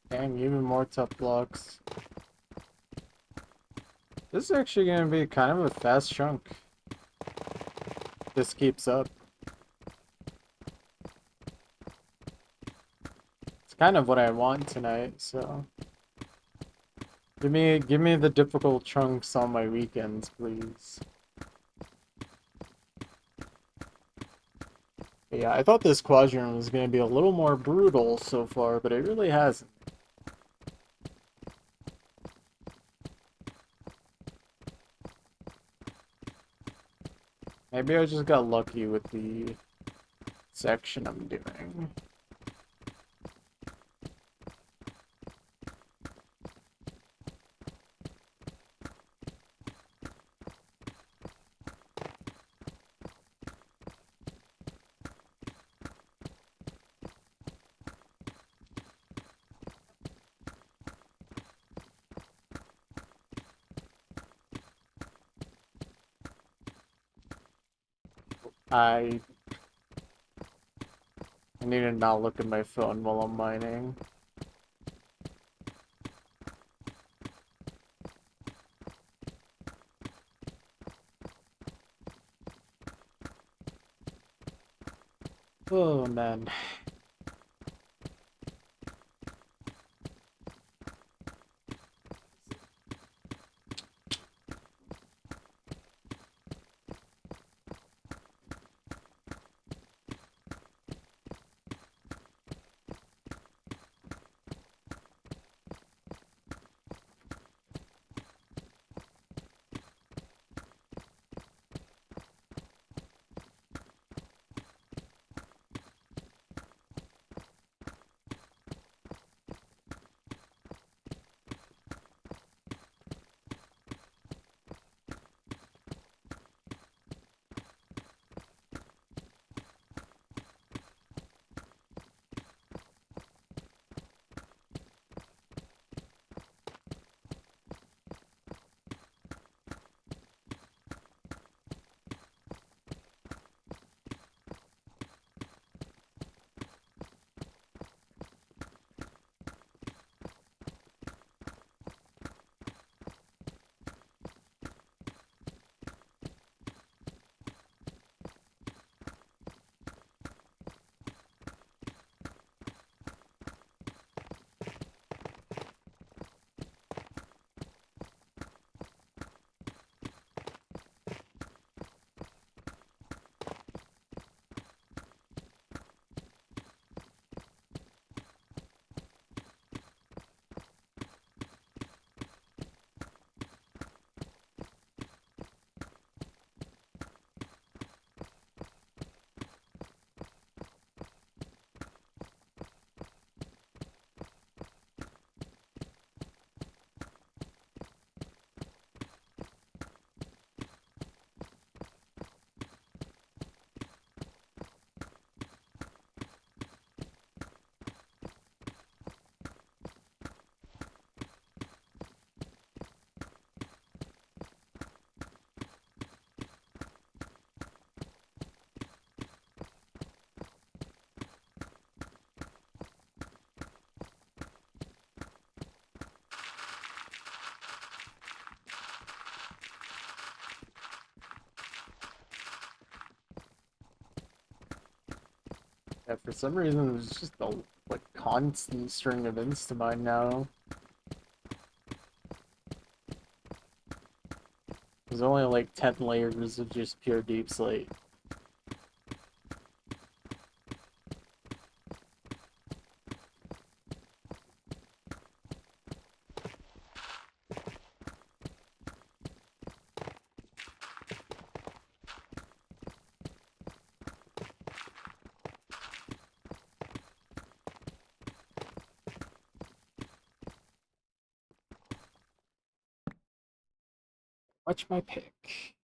Dang, even more tough blocks. This is actually going to be kind of a fast chunk. This keeps up. It's kind of what I want tonight, so give me the difficult chunks on my weekends, please. But yeah, I thought this quadrant was going to be a little more brutal so far, but it really hasn't. Maybe I just got lucky with the section I'm doing. I need to not look at my phone while I'm mining. Oh man. Yeah, for some reason, there's just a like constant string of Instamine now. There's only like 10 layers of just pure Deep Slate. Watch my pick.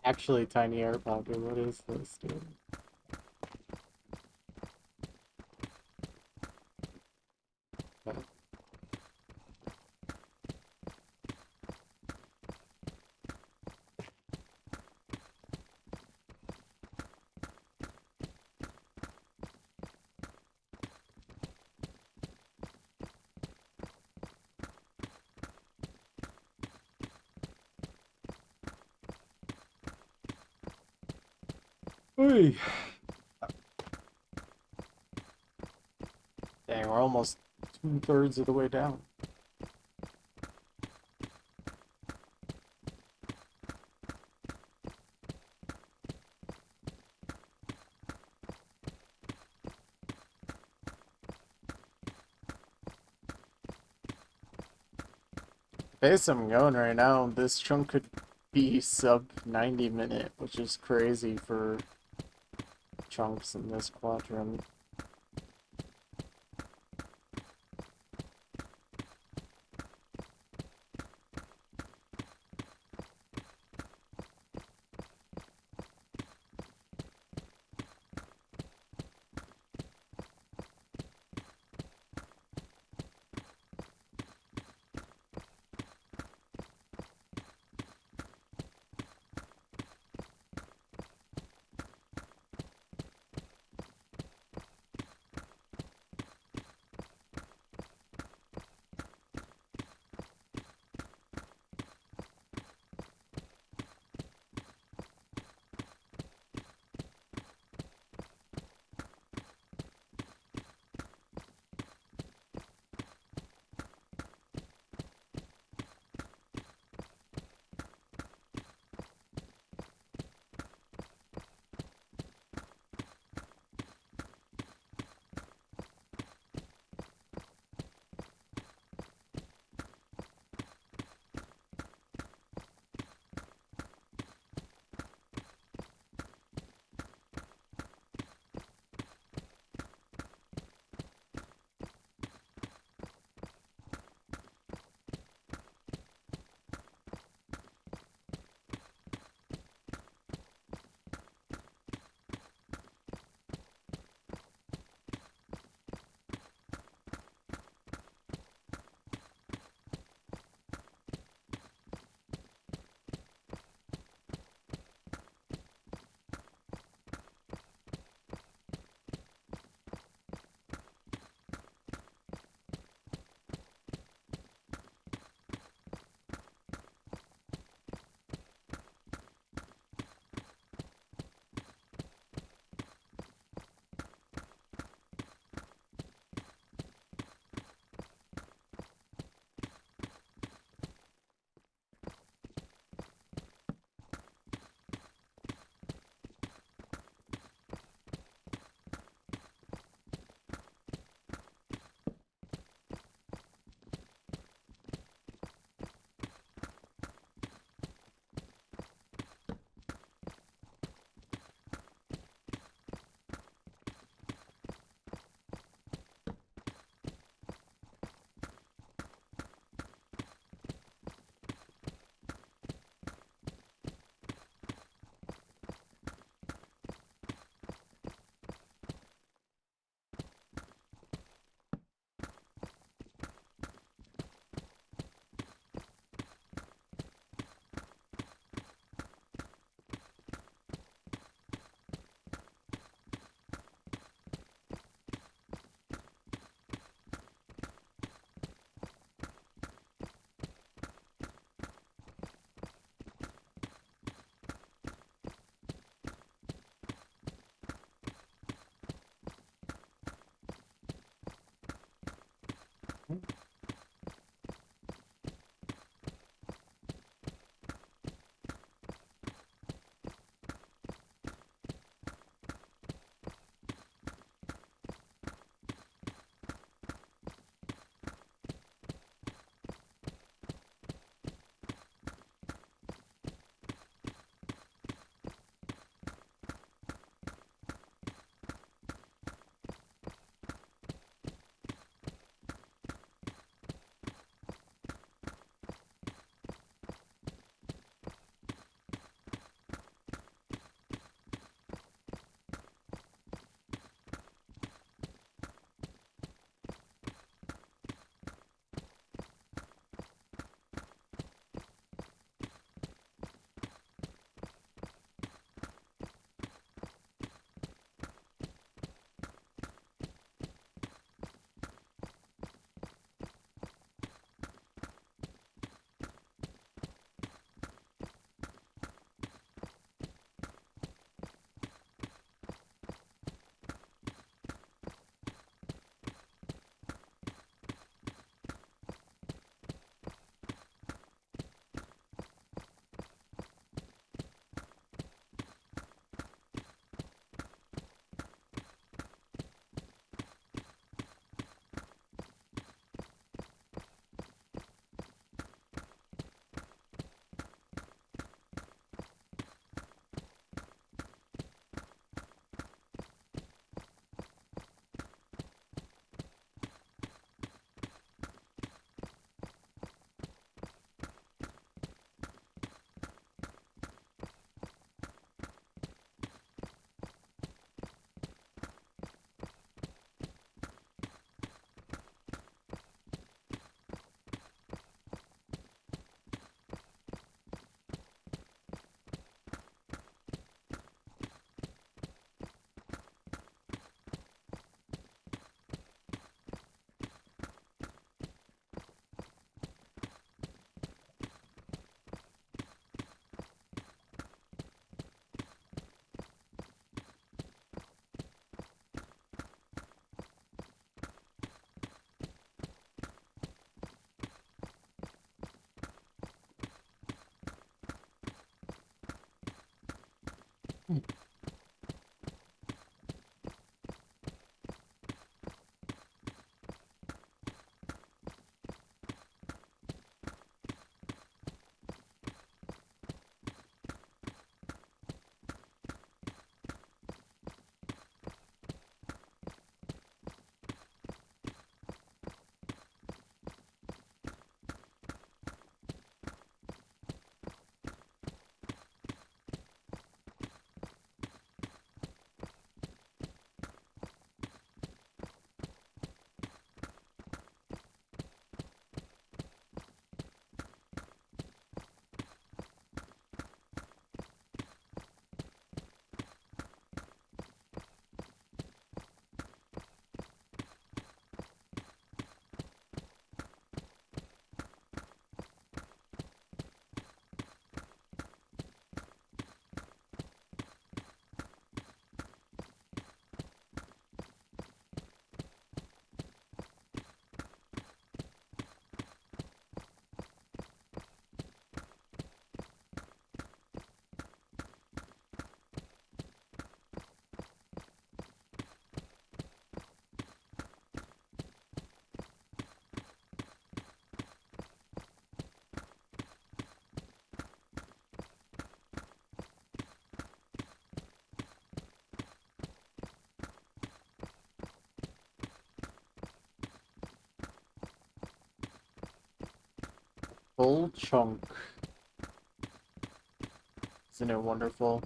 Actually, tiny air pocket. What is this, dude? Okay. Hey. Dang, we're almost 2/3 of the way down. Pace I'm going right now, this chunk could be sub 90-minute, which is crazy for chunks in this quadrant. Full chunk. Isn't it wonderful?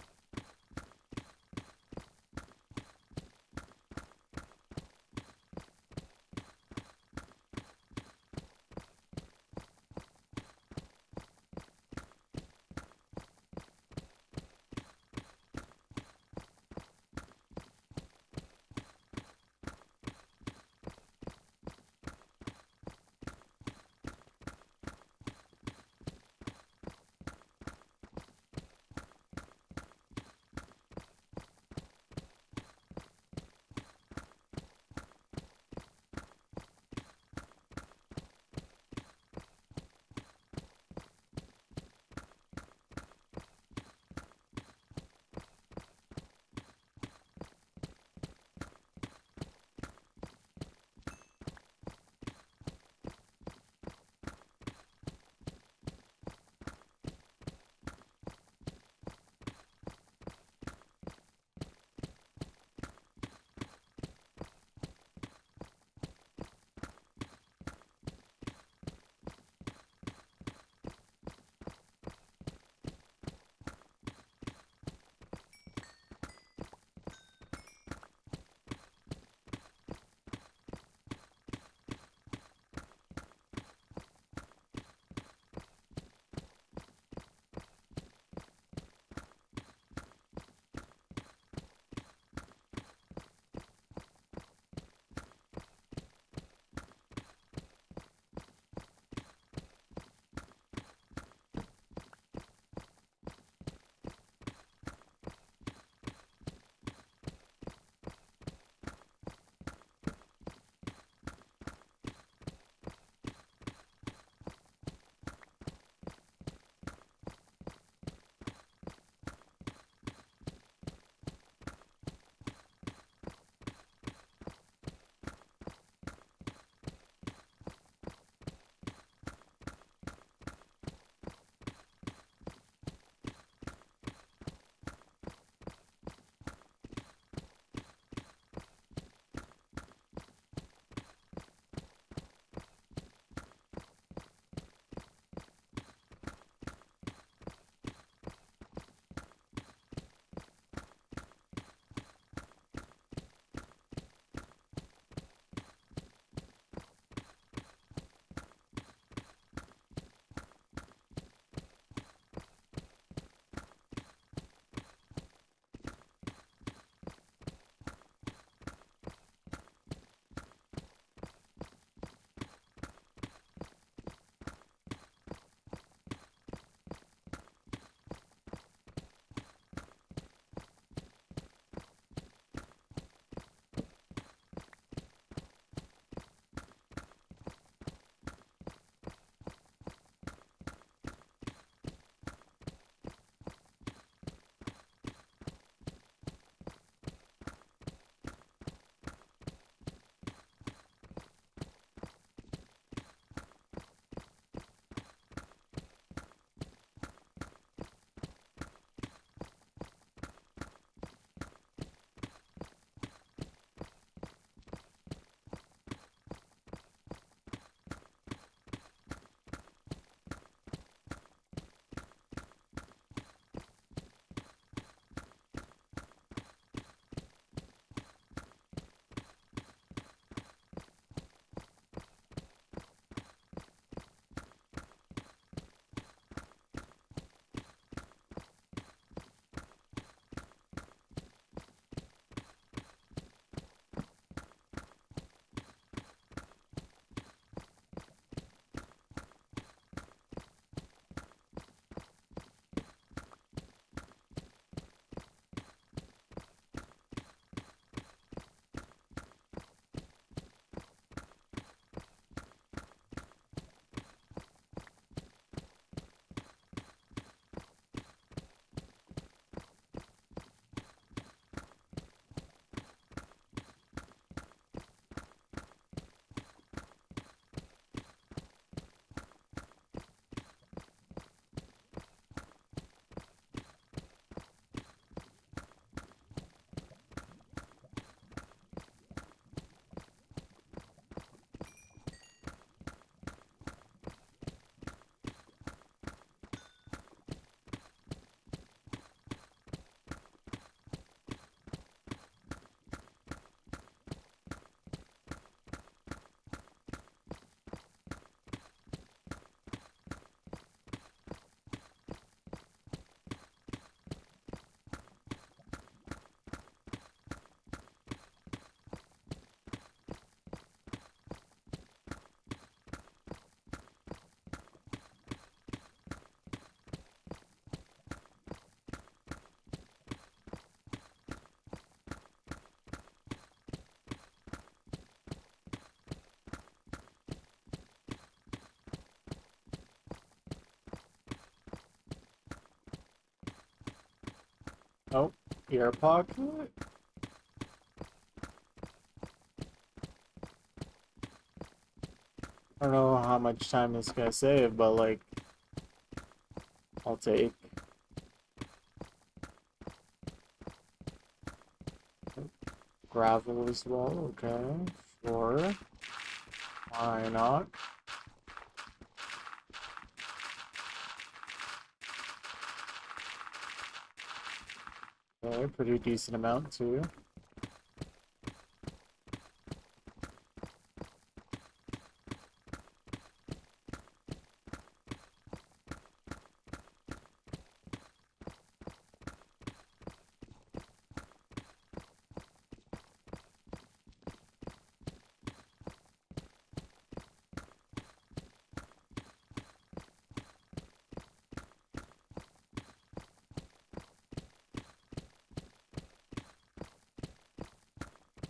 Oh, air pocket? I don't know how much time this is gonna save, but like, I'll take. Gravel as well, okay. Sure. Why not? Okay, pretty decent amount too.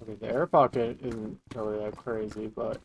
Okay, the air pocket isn't really that crazy, but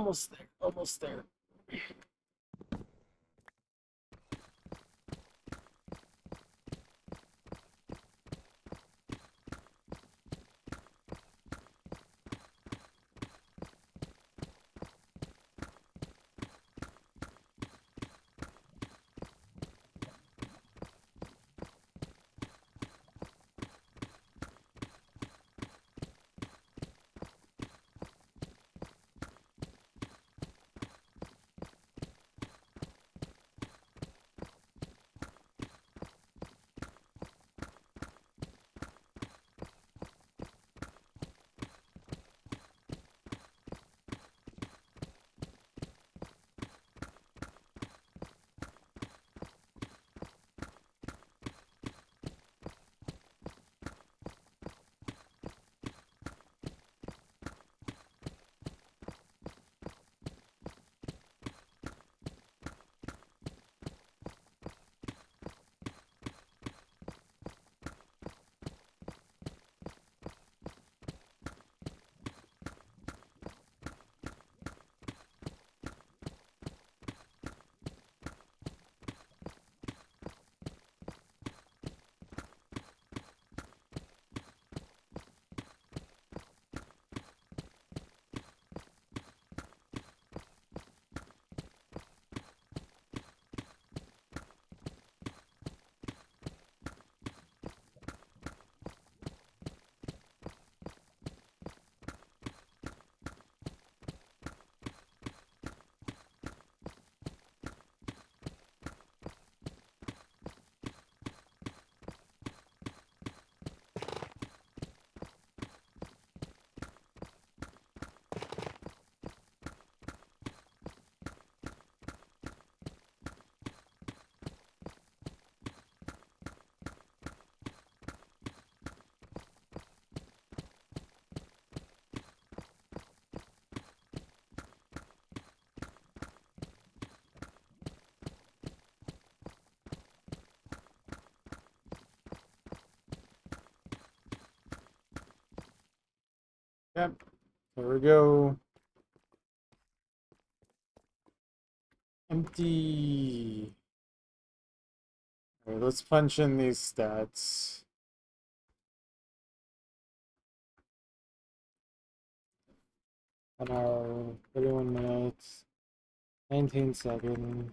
Almost there. Almost there. Yep. There we go. Empty. Alright, let's punch in these stats. An hour, 31 minutes, 19 seconds.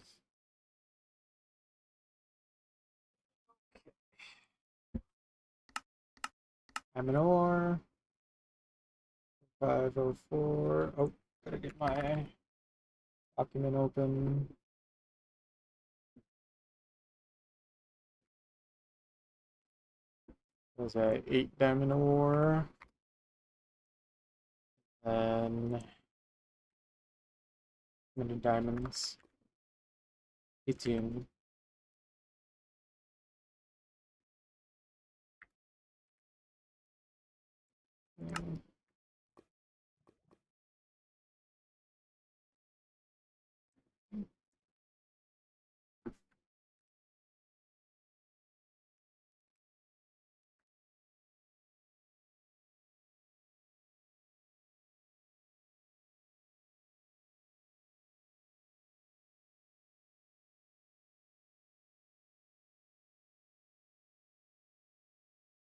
I'm an ore. 504. Oh, gotta get my document open. Was that 8 diamond ore? And many diamonds? 18.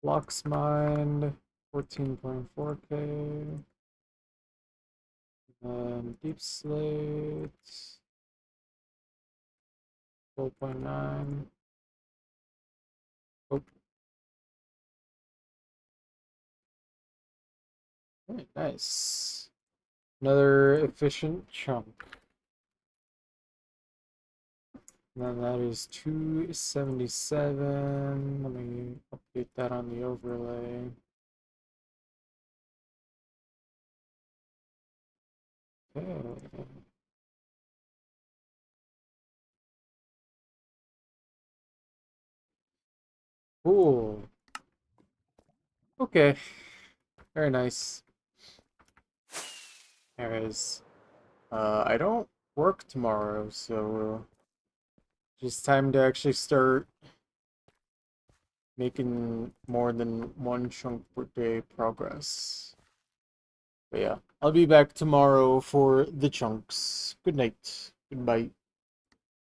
Blocks mined, 14.4k. Deep slate, 12.9. Oh, right, nice. Another efficient chunk. And then that is 277. Let me update that on the overlay. Okay. Cool. Okay. Very nice. Anyways, I don't work tomorrow, so just time to actually start making more than one chunk per day progress. But yeah, I'll be back tomorrow for the chunks. Good night. Goodbye.